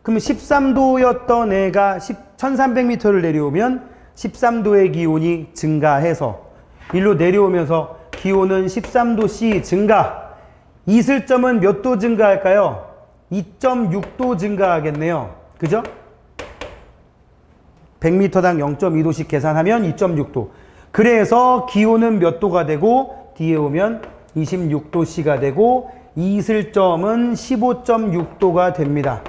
그러면 13도였던 애가 1300m를 내려오면 13도의 기온이 증가해서 일로 내려오면서 기온은 13도씨 증가. 이슬점은 몇 도 증가할까요? 2.6도 증가하겠네요. 그죠? 100m당 0.2도씩 계산하면 2.6도. 그래서 기온은 몇 도가 되고 뒤에 오면 26도씨가 되고 이슬점은 15.6도가 됩니다.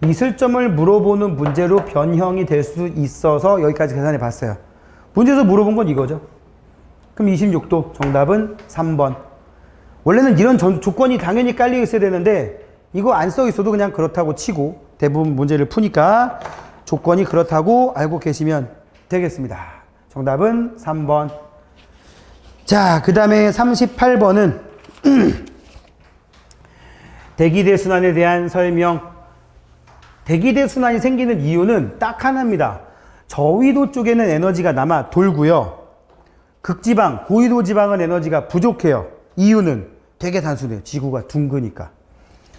이슬점을 물어보는 문제로 변형이 될 수 있어서 여기까지 계산해 봤어요. 문제에서 물어본 건 이거죠. 그럼 26도 정답은 3번. 원래는 이런 조건이 당연히 깔려 있어야 되는데 이거 안 써 있어도 그냥 그렇다고 치고 대부분 문제를 푸니까 조건이 그렇다고 알고 계시면 되겠습니다. 정답은 3번. 자, 그 다음에 38번은 대기대순환에 대한 설명. 대기대순환이 생기는 이유는 딱 하나입니다. 저위도 쪽에는 에너지가 남아 돌고요. 극지방, 고위도 지방은 에너지가 부족해요. 이유는 되게 단순해요. 지구가 둥그니까.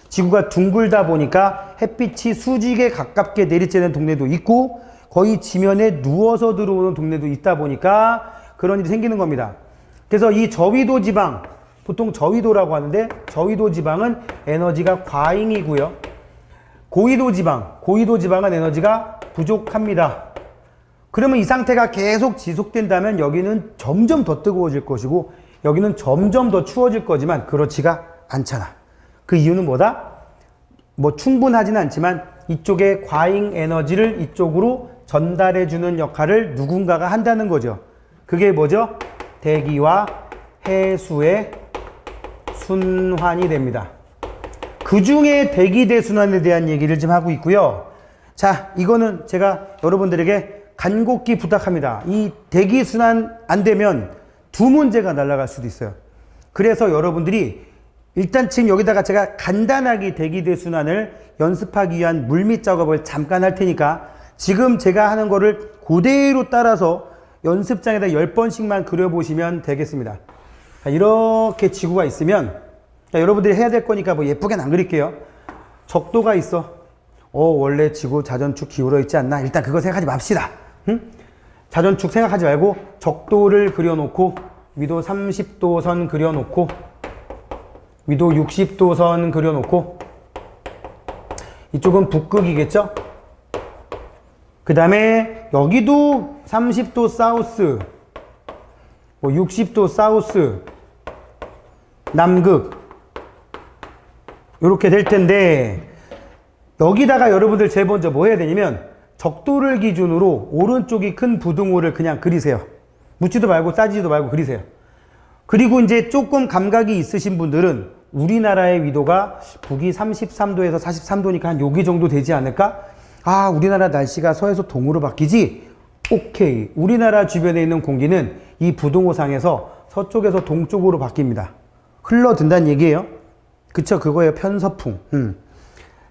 지구가 둥글다 보니까 햇빛이 수직에 가깝게 내리쬐는 동네도 있고 거의 지면에 누워서 들어오는 동네도 있다 보니까 그런 일이 생기는 겁니다. 그래서 이 저위도 지방, 보통 저위도라고 하는데 저위도 지방은 에너지가 과잉이고요. 고위도 지방은 에너지가 부족합니다. 그러면 이 상태가 계속 지속된다면 여기는 점점 더 뜨거워질 것이고 여기는 점점 더 추워질 거지만 그렇지가 않잖아. 그 이유는 뭐다? 뭐 충분하지는 않지만 이쪽에 과잉 에너지를 이쪽으로 전달해주는 역할을 누군가가 한다는 거죠. 그게 뭐죠? 대기와 해수의 순환이 됩니다. 그 중에 대기대순환에 대한 얘기를 좀 하고 있고요. 자, 이거는 제가 여러분들에게 간곡히 부탁합니다. 이 대기순환 안 되면 두 문제가 날아갈 수도 있어요. 그래서 여러분들이 일단 지금 여기다가 제가 간단하게 대기대순환을 연습하기 위한 물밑 작업을 잠깐 할 테니까 지금 제가 하는 거를 그대로 따라서 연습장에다 10번씩만 그려보시면 되겠습니다. 자, 이렇게 지구가 있으면 자, 여러분들이 해야 될 거니까 뭐 예쁘게는 안 그릴게요. 적도가 있어. 원래 지구 자전축 기울어 있지 않나? 일단 그거 생각하지 맙시다. 응? 자전축 생각하지 말고 적도를 그려놓고 위도 30도 선 그려놓고 위도 60도 선 그려놓고 이쪽은 북극이겠죠? 그 다음에 여기도 30도 사우스 뭐 60도 사우스 남극 이렇게 될 텐데 여기다가 여러분들 제일 먼저 뭐 해야 되냐면 적도를 기준으로 오른쪽이 큰 부등호를 그냥 그리세요. 묻지도 말고 따지지도 말고 그리세요. 그리고 이제 조금 감각이 있으신 분들은 우리나라의 위도가 북위 33도에서 43도니까 한 여기 정도 되지 않을까? 아, 우리나라 날씨가 서에서 동으로 바뀌지? 오케이. 우리나라 주변에 있는 공기는 이 부동호상에서 서쪽에서 동쪽으로 바뀝니다. 흘러든다는 얘기예요. 그쵸? 그거예요. 편서풍.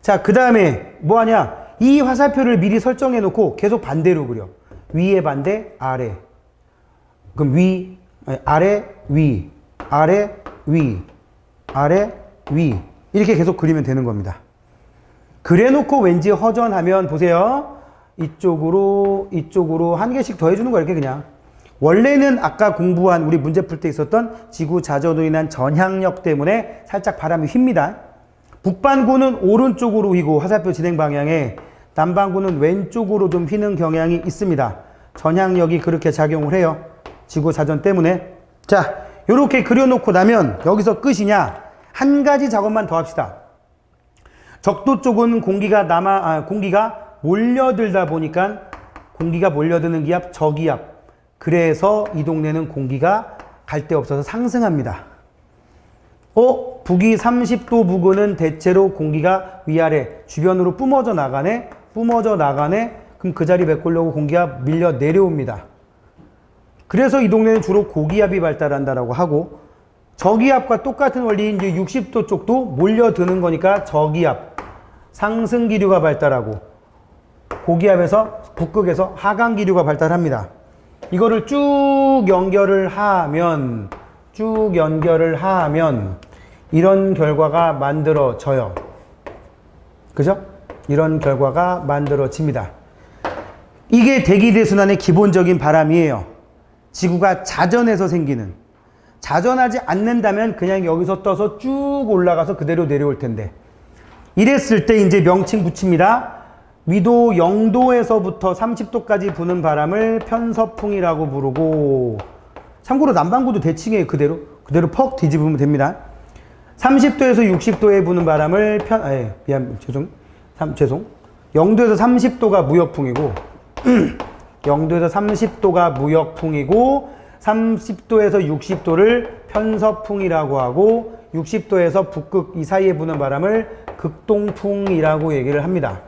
자, 그 다음에 뭐 하냐? 이 화살표를 미리 설정해 놓고 계속 반대로 그려. 위에 반대, 아래. 그럼 위, 아래, 위, 아래, 위, 아래, 위. 이렇게 계속 그리면 되는 겁니다. 그래 놓고 왠지 허전하면 보세요. 이쪽으로 한 개씩 더 해주는 거야, 이렇게 그냥. 원래는 아까 공부한 우리 문제 풀 때 있었던 지구 자전으로 인한 전향력 때문에 살짝 바람이 휩니다. 북반구는 오른쪽으로 휘고 화살표 진행 방향에 남반구는 왼쪽으로 좀 휘는 경향이 있습니다. 전향력이 그렇게 작용을 해요. 지구 자전 때문에. 자, 이렇게 그려놓고 나면 여기서 끝이냐? 한 가지 작업만 더 합시다. 적도 쪽은 공기가 몰려들다 보니까 공기가 몰려드는 기압, 저기압. 그래서 이 동네는 공기가 갈 데 없어서 상승합니다. 북위 30도 부근은 대체로 공기가 위아래 주변으로 뿜어져 나가네. 그럼 그 자리 메꾸려고 공기가 밀려 내려옵니다. 그래서 이 동네는 주로 고기압이 발달한다라고 하고, 저기압과 똑같은 원리인 이제 60도 쪽도 몰려드는 거니까 저기압, 상승기류가 발달하고, 고기압에서 북극에서 하강기류가 발달합니다. 이거를 쭉 연결을 하면 이런 결과가 만들어져요. 그죠? 이런 결과가 만들어집니다. 이게 대기대순환의 기본적인 바람이에요. 지구가 자전해서 생기는. 자전하지 않는다면 그냥 여기서 떠서 쭉 올라가서 그대로 내려올 텐데. 이랬을 때 이제 명칭 붙입니다. 위도 0도에서부터 30도까지 부는 바람을 편서풍이라고 부르고, 참고로 남반구도 대칭이에요. 그대로 퍽 뒤집으면 됩니다. 30도에서 60도에 부는 바람을 0도에서 30도가 무역풍이고 0도에서 30도가 무역풍이고 30도에서 60도를 편서풍이라고 하고 60도에서 북극 이 사이에 부는 바람을 극동풍이라고 얘기를 합니다.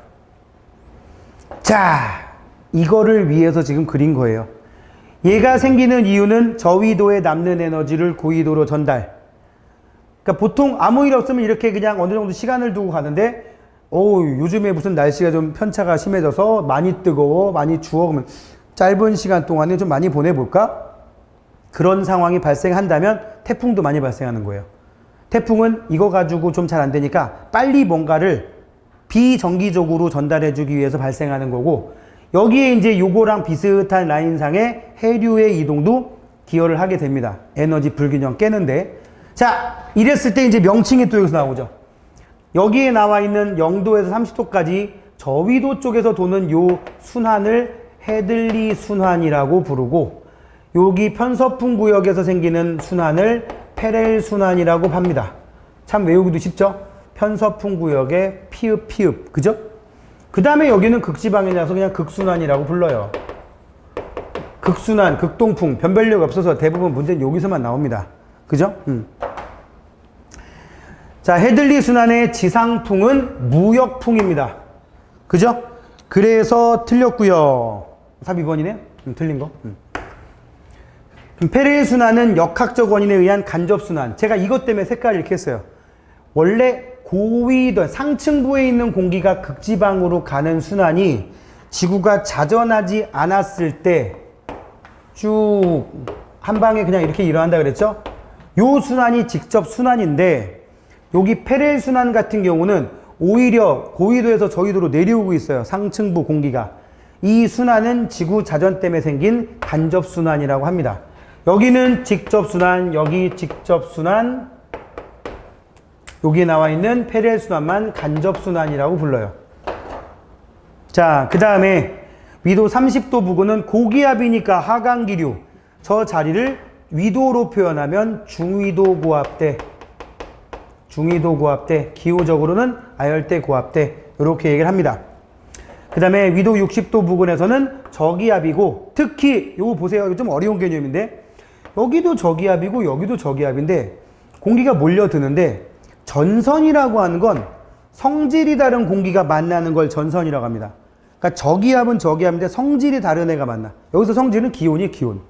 자, 이거를 위해서 지금 그린 거예요. 얘가 생기는 이유는 저위도에 남는 에너지를 고위도로 전달. 그러니까 보통 아무 일 없으면 이렇게 그냥 어느 정도 시간을 두고 가는데, 요즘에 무슨 날씨가 좀 편차가 심해져서 많이 뜨거워, 많이 추워, 그러면 짧은 시간 동안에 좀 많이 보내볼까? 그런 상황이 발생한다면 태풍도 많이 발생하는 거예요. 태풍은 이거 가지고 좀 잘 안 되니까 빨리 뭔가를 비정기적으로 전달해주기 위해서 발생하는 거고, 여기에 이제 요거랑 비슷한 라인상의 해류의 이동도 기여를 하게 됩니다. 에너지 불균형 깨는데. 자, 이랬을 때 이제 명칭이 또 여기서 나오죠. 여기에 나와 있는 0도에서 30도까지 저위도 쪽에서 도는 요 순환을 해들리 순환이라고 부르고, 여기 편서풍 구역에서 생기는 순환을 페렐 순환이라고 합니다. 참 외우기도 쉽죠? 편서풍 구역의 피읍, 그죠? 그 다음에 여기는 극지방이라서 그냥 극순환이라고 불러요. 극순환, 극동풍, 변별력이 없어서 대부분 문제는 여기서만 나옵니다. 그죠? 자, 해들리 순환의 지상풍은 무역풍입니다. 그죠? 그래서 틀렸고요. 3, 2번이네? 틀린 거. 페렐 순환은 역학적 원인에 의한 간접 순환. 제가 이것 때문에 색깔을 이렇게 했어요. 원래 고위도 상층부에 있는 공기가 극지방으로 가는 순환이 지구가 자전하지 않았을 때 쭉 한 방에 그냥 이렇게 일어난다 그랬죠? 요 순환이 직접 순환인데, 여기 페렐 순환 같은 경우는 오히려 고위도에서 저위도로 내려오고 있어요. 상층부 공기가. 이 순환은 지구 자전 때문에 생긴 간접 순환이라고 합니다. 여기는 직접 순환, 여기 직접 순환, 여기에 나와 있는 페렐 순환만 간접 순환이라고 불러요. 자, 그 다음에 위도 30도 부근은 고기압이니까 하강기류. 저 자리를 위도로 표현하면 중위도 고압대, 중위도 고압대, 기호적으로는 아열대 고압대 이렇게 얘기를 합니다. 그 다음에 위도 60도 부근에서는 저기압이고, 특히 요거 보세요. 이거 좀 어려운 개념인데 여기도 저기압이고 여기도 저기압인데 공기가 몰려드는데, 전선이라고 하는 건 성질이 다른 공기가 만나는 걸 전선이라고 합니다. 그러니까 저기압은 저기압인데 성질이 다른 애가 만나. 여기서 성질은 기온이 기온.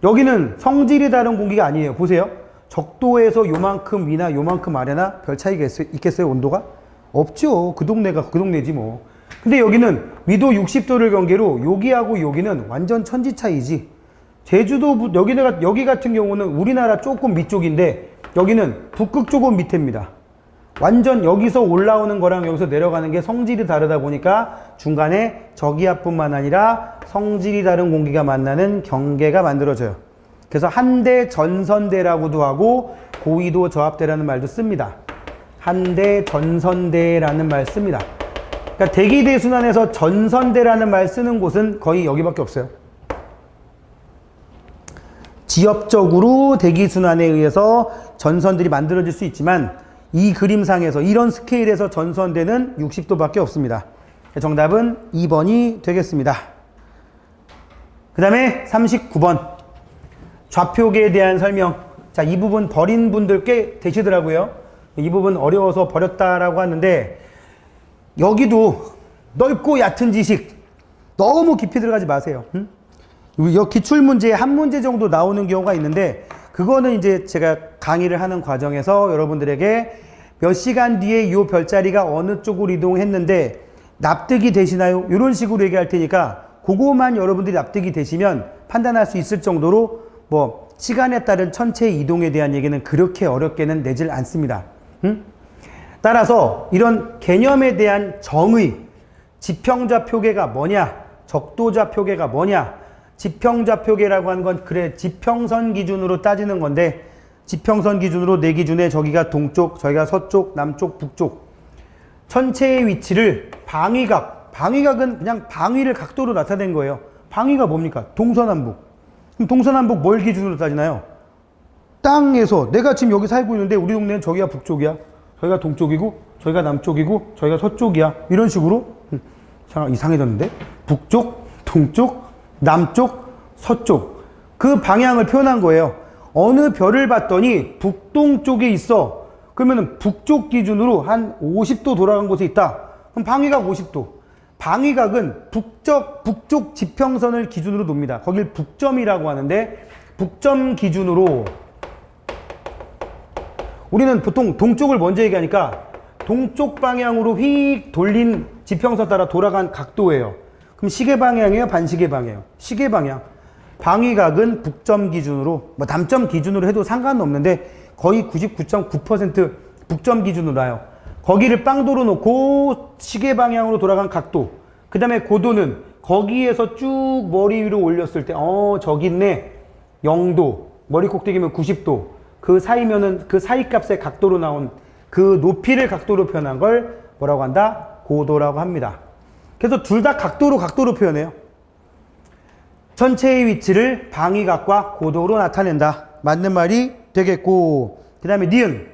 여기는 성질이 다른 공기가 아니에요. 보세요. 적도에서 요만큼 위나 요만큼 아래나 별 차이가 있겠어요? 온도가? 없죠. 그 동네가 그 동네지 뭐. 근데 여기는 위도 60도를 경계로 여기하고 여기는 완전 천지 차이지. 제주도, 여기 같은 경우는 우리나라 조금 밑쪽인데 여기는 북극 조금 밑에입니다. 완전 여기서 올라오는 거랑 여기서 내려가는 게 성질이 다르다 보니까 중간에 저기압뿐만 아니라 성질이 다른 공기가 만나는 경계가 만들어져요. 그래서 한대 전선대라고도 하고 고위도 저압대라는 말도 씁니다. 한대 전선대라는 말 씁니다. 그러니까 대기대순환에서 전선대라는 말 쓰는 곳은 거의 여기밖에 없어요. 지역적으로 대기순환에 의해서 전선들이 만들어질 수 있지만 이 그림상에서 이런 스케일에서 전선대는 60도밖에 없습니다. 정답은 2번이 되겠습니다. 그 다음에 39번 좌표계에 대한 설명. 자, 이 부분 버린 분들 꽤 되시더라고요. 이 부분 어려워서 버렸다라고 하는데, 여기도 넓고 얕은 지식 너무 깊이 들어가지 마세요. 응? 기출문제에 한 문제 정도 나오는 경우가 있는데, 그거는 이제 제가 강의를 하는 과정에서 여러분들에게 몇 시간 뒤에 이 별자리가 어느 쪽으로 이동했는데 납득이 되시나요? 이런 식으로 얘기할 테니까 그거만 여러분들이 납득이 되시면 판단할 수 있을 정도로 뭐 시간에 따른 천체 이동에 대한 얘기는 그렇게 어렵게는 내질 않습니다. 응? 따라서 이런 개념에 대한 정의, 지평좌표계가 뭐냐, 적도좌표계가 뭐냐, 지평좌표계라고 하는 건 그래 지평선 기준으로 따지는 건데, 지평선 기준으로 내 기준에 저기가 동쪽, 저기가 서쪽, 남쪽, 북쪽, 천체의 위치를 방위각은 그냥 방위를 각도로 나타낸 거예요. 방위가 뭡니까? 동서남북. 그럼 동서남북 뭘 기준으로 따지나요? 땅에서 내가 지금 여기 살고 있는데 우리 동네는 저기가 북쪽이야, 저기가 동쪽이고 저기가 남쪽이고 저기가 서쪽이야, 이런 식으로 이상해졌는데, 북쪽, 동쪽, 남쪽, 서쪽, 그 방향을 표현한 거예요. 어느 별을 봤더니 북동쪽에 있어. 그러면 북쪽 기준으로 한 50도 돌아간 곳에 있다. 그럼 방위각 50도. 방위각은 북쪽 지평선을 기준으로 놉니다. 거길 북점이라고 하는데, 북점 기준으로 우리는 보통 동쪽을 먼저 얘기하니까 동쪽 방향으로 휙 돌린 지평선 따라 돌아간 각도예요. 그럼 시계 방향이에요? 반시계 방향이에요? 시계 방향. 방위각은 북점 기준으로, 뭐 남점 기준으로 해도 상관은 없는데 거의 99.9% 북점 기준으로 나요. 거기를 빵도로 놓고 시계 방향으로 돌아간 각도. 그 다음에 고도는 거기에서 쭉 머리 위로 올렸을 때, 저기 있네. 0도. 머리 꼭대기면 90도. 그 사이면은 그 사이 값의 각도로 나온 그 높이를 각도로 표현한 걸 뭐라고 한다? 고도라고 합니다. 그래서 둘 다 각도로 표현해요. 전체의 위치를 방위각과 고도로 나타낸다. 맞는 말이 되겠고, 그 다음에 니은.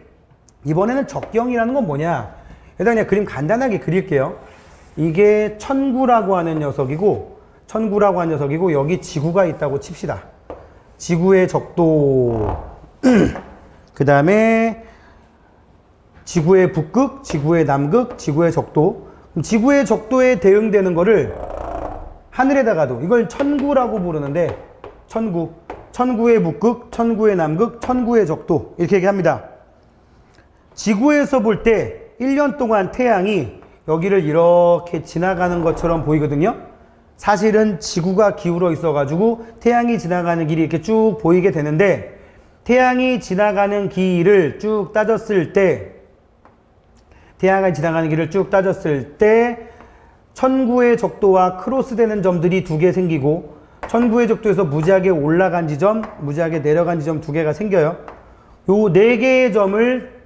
이번에는 적경이라는 건 뭐냐? 일단 그냥 그림 간단하게 그릴게요. 이게 천구라고 하는 녀석이고 여기 지구가 있다고 칩시다. 지구의 적도, 그 다음에 지구의 북극, 지구의 남극, 지구의 적도. 지구의 적도에 대응되는 거를 하늘에다가도 이걸 천구라고 부르는데, 천구의 북극, 천구의 남극, 천구의 적도, 이렇게 얘기합니다. 지구에서 볼 때 1년 동안 태양이 여기를 이렇게 지나가는 것처럼 보이거든요. 사실은 지구가 기울어 있어가지고 태양이 지나가는 길이 이렇게 쭉 보이게 되는데, 태양이 지나가는 길을 쭉 따졌을 때 천구의 적도와 크로스되는 점들이 두 개 생기고, 천구의 적도에서 무지하게 올라간 지점, 무지하게 내려간 지점 두 개가 생겨요. 요 네 개의 점을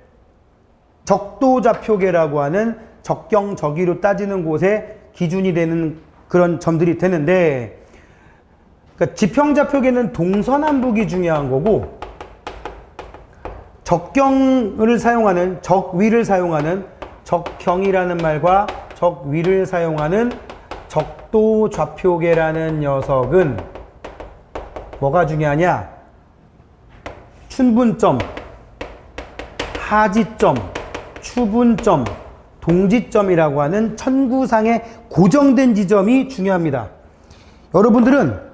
적도좌표계라고 하는 적경, 적위로 따지는 곳에 기준이 되는 그런 점들이 되는데, 그러니까 지평좌표계는 동서남북이 중요한 거고, 적경을 사용하는, 적위를 사용하는, 적경이라는 말과 적위를 사용하는 적도 좌표계라는 녀석은 뭐가 중요하냐? 춘분점, 하지점, 추분점, 동지점이라고 하는 천구상의 고정된 지점이 중요합니다. 여러분들은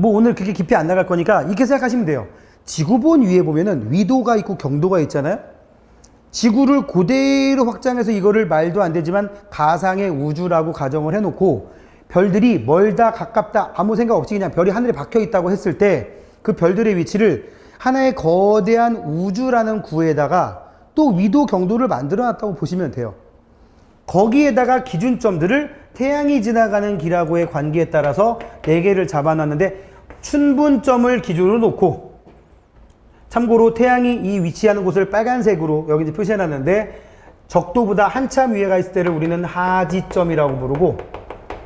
오늘 그렇게 깊이 안 나갈 거니까 이렇게 생각하시면 돼요. 지구본 위에 보면은 위도가 있고 경도가 있잖아요. 지구를 그대로 확장해서 이거를 말도 안 되지만 가상의 우주라고 가정을 해놓고 별들이 멀다 가깝다 아무 생각 없이 그냥 별이 하늘에 박혀 있다고 했을 때 그 별들의 위치를 하나의 거대한 우주라는 구에다가 또 위도 경도를 만들어 놨다고 보시면 돼요. 거기에다가 기준점들을 태양이 지나가는 길하고의 관계에 따라서 4개를 잡아놨는데 춘분점을 기준으로 놓고, 참고로 태양이 이 위치하는 곳을 빨간색으로 여기 이제 표시해놨는데 적도보다 한참 위에가 있을 때를 우리는 하지점이라고 부르고,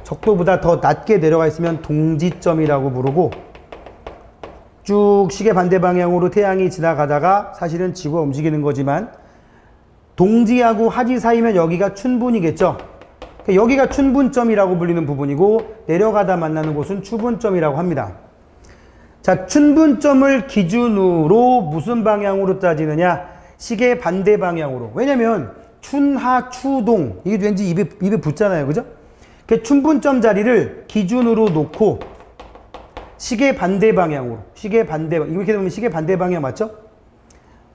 적도보다 더 낮게 내려가 있으면 동지점이라고 부르고, 쭉 시계 반대 방향으로 태양이 지나가다가 사실은 지구가 움직이는 거지만 동지하고 하지 사이면 여기가 춘분이겠죠. 여기가 춘분점이라고 불리는 부분이고 내려가다 만나는 곳은 추분점이라고 합니다. 자, 춘분점을 기준으로 무슨 방향으로 따지느냐? 시계 반대 방향으로. 왜냐면 춘하 추동 이게 왠지 입에 붙잖아요, 그죠? 그 춘분점 자리를 기준으로 놓고 시계 반대 방향으로, 시계 반대, 이렇게 되면 시계 반대 방향 맞죠?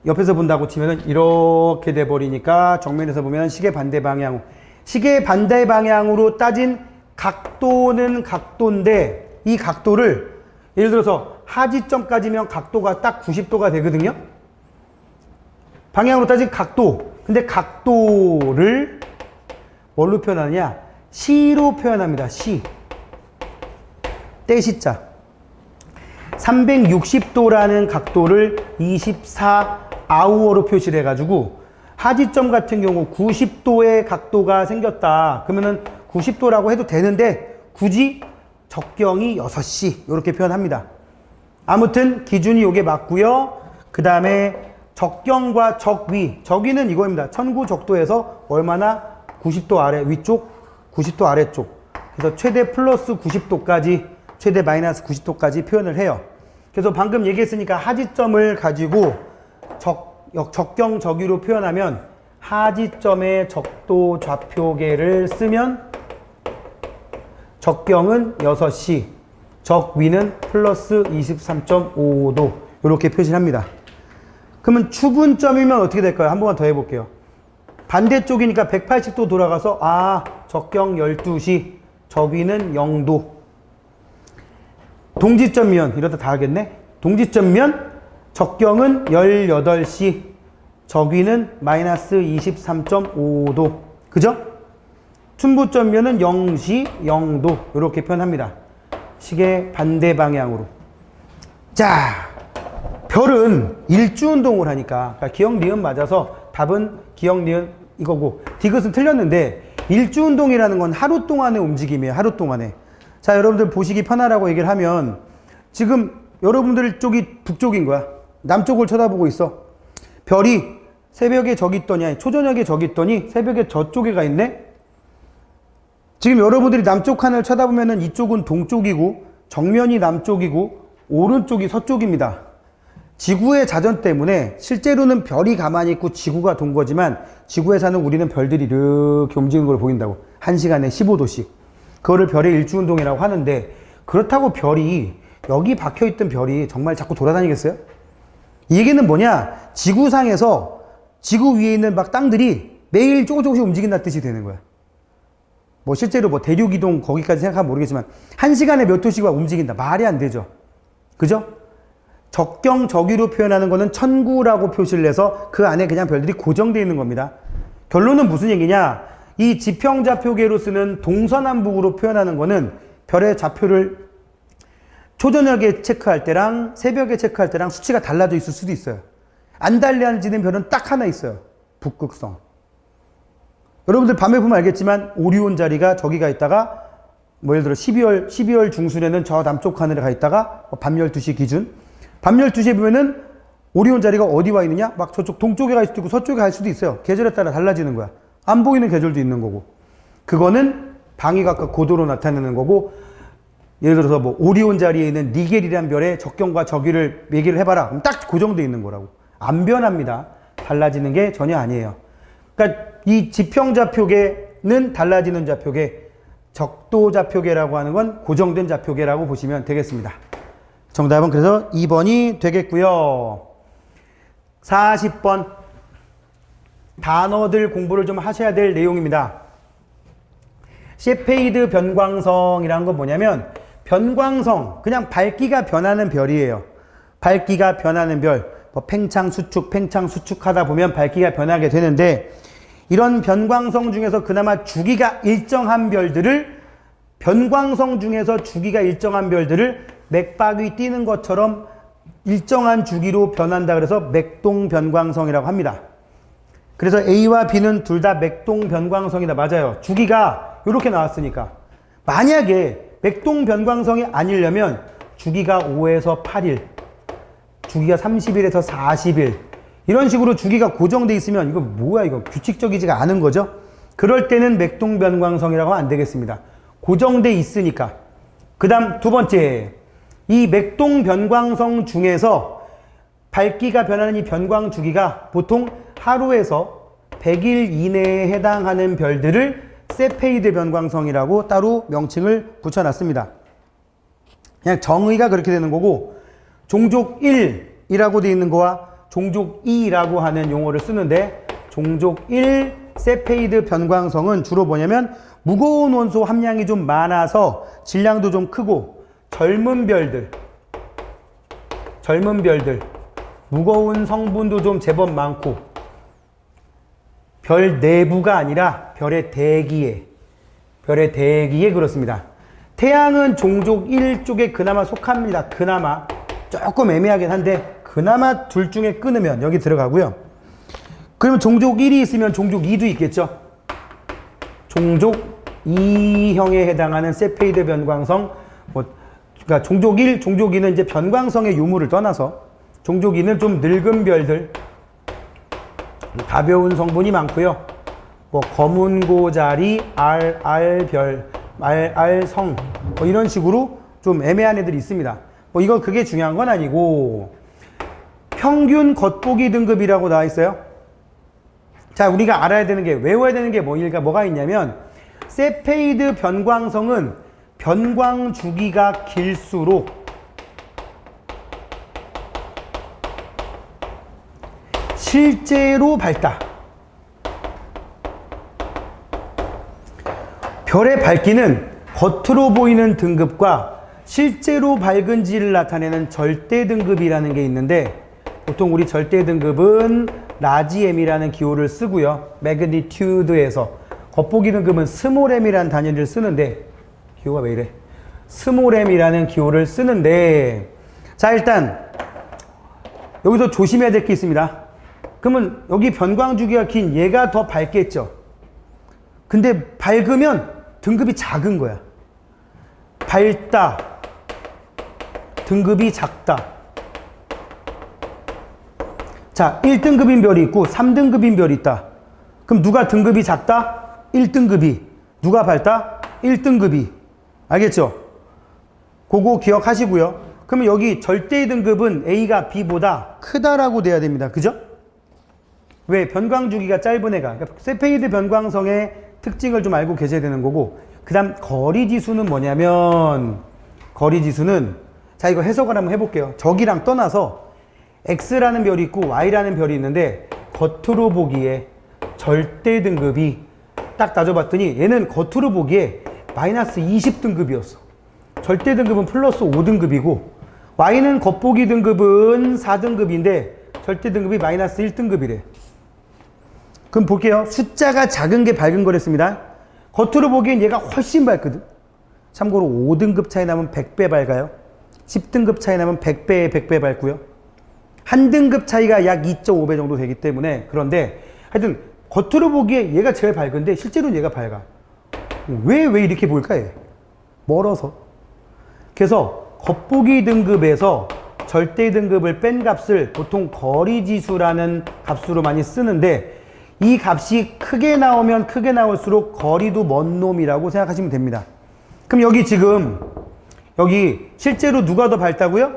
옆에서 본다고 치면은 이렇게 돼 버리니까 정면에서 보면 시계 반대 방향, 시계 반대 방향으로 따진 각도는 각도인데 이 각도를 예를 들어서 하지점까지면 각도가 딱 90도가 되거든요. 방향으로 따진 각도. 근데 각도를 뭘로 표현하느냐? 시로 표현합니다. 시. 떼시자. 360도라는 각도를 24아우어로 표시를 해가지고 하지점 같은 경우 90도의 각도가 생겼다. 그러면은 90도라고 해도 되는데 굳이 적경이 6시 이렇게 표현합니다. 아무튼 기준이 요게 맞고요. 그 다음에 적경과 적위. 적위는 이거입니다. 천구적도에서 얼마나 90도 아래 위쪽, 90도 아래쪽. 그래서 최대 플러스 90도까지 최대 마이너스 90도까지 표현을 해요. 그래서 방금 얘기했으니까 하지점을 가지고 적경 적위로 표현하면 하지점의 적도 좌표계를 쓰면 적경은 6시, 적위는 플러스 23.5도 이렇게 표시를 합니다. 그러면 추분점이면 어떻게 될까요? 한 번만 더 해볼게요. 반대쪽이니까 180도 돌아가서 적경 12시, 적위는 0도. 동지점면 이러다 다 하겠네. 동지점면 적경은 18시, 적위는 마이너스 23.5도. 그죠? 춘부점면은 0시, 0도 이렇게 표현합니다. 시계 반대 방향으로. 자, 별은 일주운동을 하니까 그러니까 기역 니은 맞아서 답은 기역 니은 이거고 디귿은 틀렸는데 일주운동이라는 건 하루 동안의 움직임이에요. 하루 동안에. 자, 여러분들 보시기 편하라고 얘기를 하면 지금 여러분들 쪽이 북쪽인 거야. 남쪽을 쳐다보고 있어. 별이 새벽에 저기 있더니 아니 초저녁에 저기 있더니 새벽에 저쪽에 가 있네. 지금 여러분들이 남쪽 하늘 쳐다보면은 이쪽은 동쪽이고 정면이 남쪽이고 오른쪽이 서쪽입니다. 지구의 자전 때문에 실제로는 별이 가만히 있고 지구가 돈 거지만 지구에 사는 우리는 별들이 이렇게 움직이는 걸 보인다고. 1시간에 15도씩. 그거를 별의 일주운동이라고 하는데 그렇다고 별이 여기 박혀있던 별이 정말 자꾸 돌아다니겠어요? 이 얘기는 뭐냐? 지구상에서 지구 위에 있는 막 땅들이 매일 조금씩 움직인다는 뜻이 되는 거야. 뭐 실제로 뭐 대륙이동 거기까지 생각하면 모르겠지만 1시간에 몇 도씩 움직인다. 말이 안 되죠. 그죠? 적경 적위로 표현하는 거는 천구라고 표시를 해서 그 안에 그냥 별들이 고정되어 있는 겁니다. 결론은 무슨 얘기냐? 이 지평좌표계로 쓰는 동서남북으로 표현하는 거는 별의 좌표를 초저녁에 체크할 때랑 새벽에 체크할 때랑 수치가 달라져 있을 수도 있어요. 안 달라지는 별은 딱 하나 있어요. 북극성. 여러분들 밤에 보면 알겠지만 오리온 자리가 저기가 있다가 뭐 예를 들어 12월 중순에는 저 남쪽 하늘에 가 있다가 밤 12시 기준 밤 12시에 보면은 오리온 자리가 어디 와 있느냐? 막 저쪽 동쪽에 갈 수도 있고 서쪽에 갈 수도 있어요. 계절에 따라 달라지는 거야. 안 보이는 계절도 있는 거고. 그거는 방위각과 고도로 나타내는 거고, 예를 들어서 뭐 오리온 자리에 있는 니겔이란 별의 적경과 적위를 얘기를 해봐라. 그럼 딱 고정되어 있는 거라고. 안 변합니다. 달라지는 게 전혀 아니에요. 그러니까 이 지평좌표계는 달라지는 좌표계, 적도좌표계라고 하는 건 고정된 좌표계라고 보시면 되겠습니다. 정답은 그래서 2번이 되겠고요. 40번 단어들 공부를 좀 하셔야 될 내용입니다. 셰페이드 변광성이라는 건 뭐냐면 변광성, 그냥 밝기가 변하는 별이에요. 밝기가 변하는 별, 뭐 팽창 수축 하다 보면 밝기가 변하게 되는데, 이런 변광성 중에서 그나마 주기가 일정한 별들을, 변광성 중에서 주기가 일정한 별들을 맥박이 뛰는 것처럼 일정한 주기로 변한다 그래서 맥동 변광성이라고 합니다. 그래서 A와 B는 둘 다 맥동 변광성이다. 맞아요. 주기가 이렇게 나왔으니까. 만약에 맥동 변광성이 아니려면 주기가 5에서 8일, 주기가 30일에서 40일, 이런 식으로 주기가 고정돼 있으면 이거 뭐야, 이거 규칙적이지가 않은 거죠. 그럴 때는 맥동 변광성이라고 하면 안 되겠습니다. 고정돼 있으니까. 그 다음 두 번째, 이 맥동 변광성 중에서 밝기가 변하는 이 변광 주기가 보통 하루에서 100일 이내에 해당하는 별들을 세페이드 변광성이라고 따로 명칭을 붙여놨습니다. 그냥 정의가 그렇게 되는 거고, 종족 1이라고 되어 있는 거와 종족 2라고 하는 용어를 쓰는데, 종족 1 세페이드 변광성은 주로 뭐냐면 무거운 원소 함량이 좀 많아서 질량도 좀 크고, 젊은 별들, 무거운 성분도 좀 제법 많고, 별 내부가 아니라 별의 대기에 그렇습니다. 태양은 종족 1 쪽에 그나마 속합니다. 그나마 조금 애매하긴 한데 그나마 둘 중에 끊으면 여기 들어가고요. 그러면 종족 1이 있으면 종족 2도 있겠죠. 종족 2형에 해당하는 세페이드 변광성, 그러니까 종족 1, 종족 2는 이제 변광성의 유무를 떠나서 종족 2는 좀 늙은 별들, 가벼운 성분이 많고요. 뭐 검은고자리, RR별, RR성, 뭐 이런 식으로 좀 애매한 애들이 있습니다. 뭐 이거 그게 중요한 건 아니고, 평균 겉보기 등급이라고 나와 있어요. 자, 우리가 알아야 되는 게, 외워야 되는 게 뭐가 있냐면, 세페이드 변광성은 변광 주기가 길수록 실제로 밝다. 별의 밝기는 겉으로 보이는 등급과 실제로 밝은지를 나타내는 절대 등급이라는 게 있는데, 보통 우리 절대 등급은 라지 m이라는 기호를 쓰고요. 매그니튜드에서 겉보기 등급은 스몰 m이라는 단위를 쓰는데, 기호가 왜 이래? 스몰 m이라는 기호를 쓰는데, 자, 일단 여기서 조심해야 될 게 있습니다. 그러면 여기 변광 주기가 긴 얘가 더 밝겠죠. 근데 밝으면 등급이 작은 거야. 밝다, 등급이 작다. 자, 1등급인 별이 있고 3등급인 별이 있다. 그럼 누가 등급이 작다? 1등급이. 누가 밝다? 1등급이. 알겠죠? 그거 기억하시고요. 그러면 여기 절대 등급은 A가 B보다 크다라고 돼야 됩니다. 그죠? 왜? 변광 주기가 짧은 애가. 그러니까 세페이드 변광성의 특징을 좀 알고 계셔야 되는 거고, 그 다음 거리 지수는 뭐냐면, 거리 지수는, 자, 이거 해석을 한번 해볼게요. 저기랑 떠나서 X라는 별이 있고 Y라는 별이 있는데, 겉으로 보기에 절대 등급이 딱 따져봤더니 얘는 겉으로 보기에 마이너스 20등급이었어. 절대 등급은 플러스 5등급이고, Y는 겉보기 등급은 4등급인데 절대 등급이 마이너스 1등급이래. 그럼 볼게요. 숫자가 작은 게 밝은 거랬습니다. 겉으로 보기엔 얘가 훨씬 밝거든. 참고로 5등급 차이 나면 100배 밝아요. 10등급 차이 나면 100배에 100배 밝고요. 한 등급 차이가 약 2.5배 정도 되기 때문에. 그런데 하여튼 겉으로 보기에 얘가 제일 밝은데 실제로는 얘가 밝아. 왜 이렇게 보일까? 얘? 멀어서. 그래서 겉보기 등급에서 절대 등급을 뺀 값을 보통 거리지수라는 값으로 많이 쓰는데 이 값이 크게 나오면 크게 나올수록 거리도 먼 놈이라고 생각하시면 됩니다. 그럼 여기 지금 여기 실제로 누가 더 밝다고요?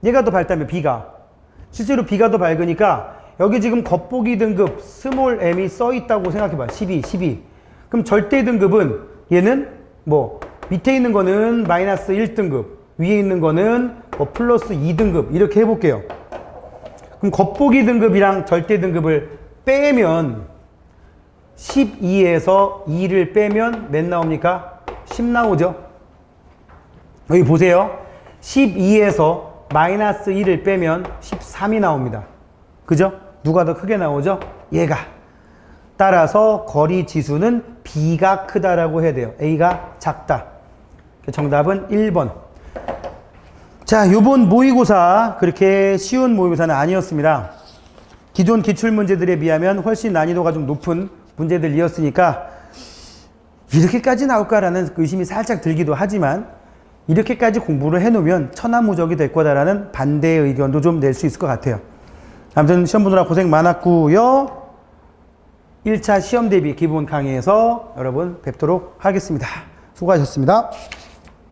얘가 더 밝다며 B가. 실제로 B가 더 밝으니까 여기 지금 겉보기 등급 스몰 m이 써 있다고 생각해봐. 12. 그럼 절대 등급은 얘는 뭐 밑에 있는 거는 마이너스 1등급, 위에 있는 거는 뭐 플러스 2등급 이렇게 해볼게요. 그럼 겉보기 등급이랑 절대 등급을 빼면 12에서 2를 빼면 몇 나옵니까? 10 나오죠? 여기 보세요. 12에서 마이너스 1을 빼면 13이 나옵니다. 그죠? 누가 더 크게 나오죠? 얘가. 따라서 거리 지수는 B가 크다라고 해야 돼요. A가 작다. 정답은 1번. 자, 요번 모의고사 그렇게 쉬운 모의고사는 아니었습니다. 기존 기출문제들에 비하면 훨씬 난이도가 좀 높은 문제들이었으니까 이렇게까지 나올까라는 의심이 살짝 들기도 하지만 이렇게까지 공부를 해놓으면 천하무적이 될 거다라는 반대의 의견도 좀 낼 수 있을 것 같아요. 아무튼 시험 보느라 고생 많았고요. 1차 시험 대비 기본 강의에서 여러분 뵙도록 하겠습니다. 수고하셨습니다.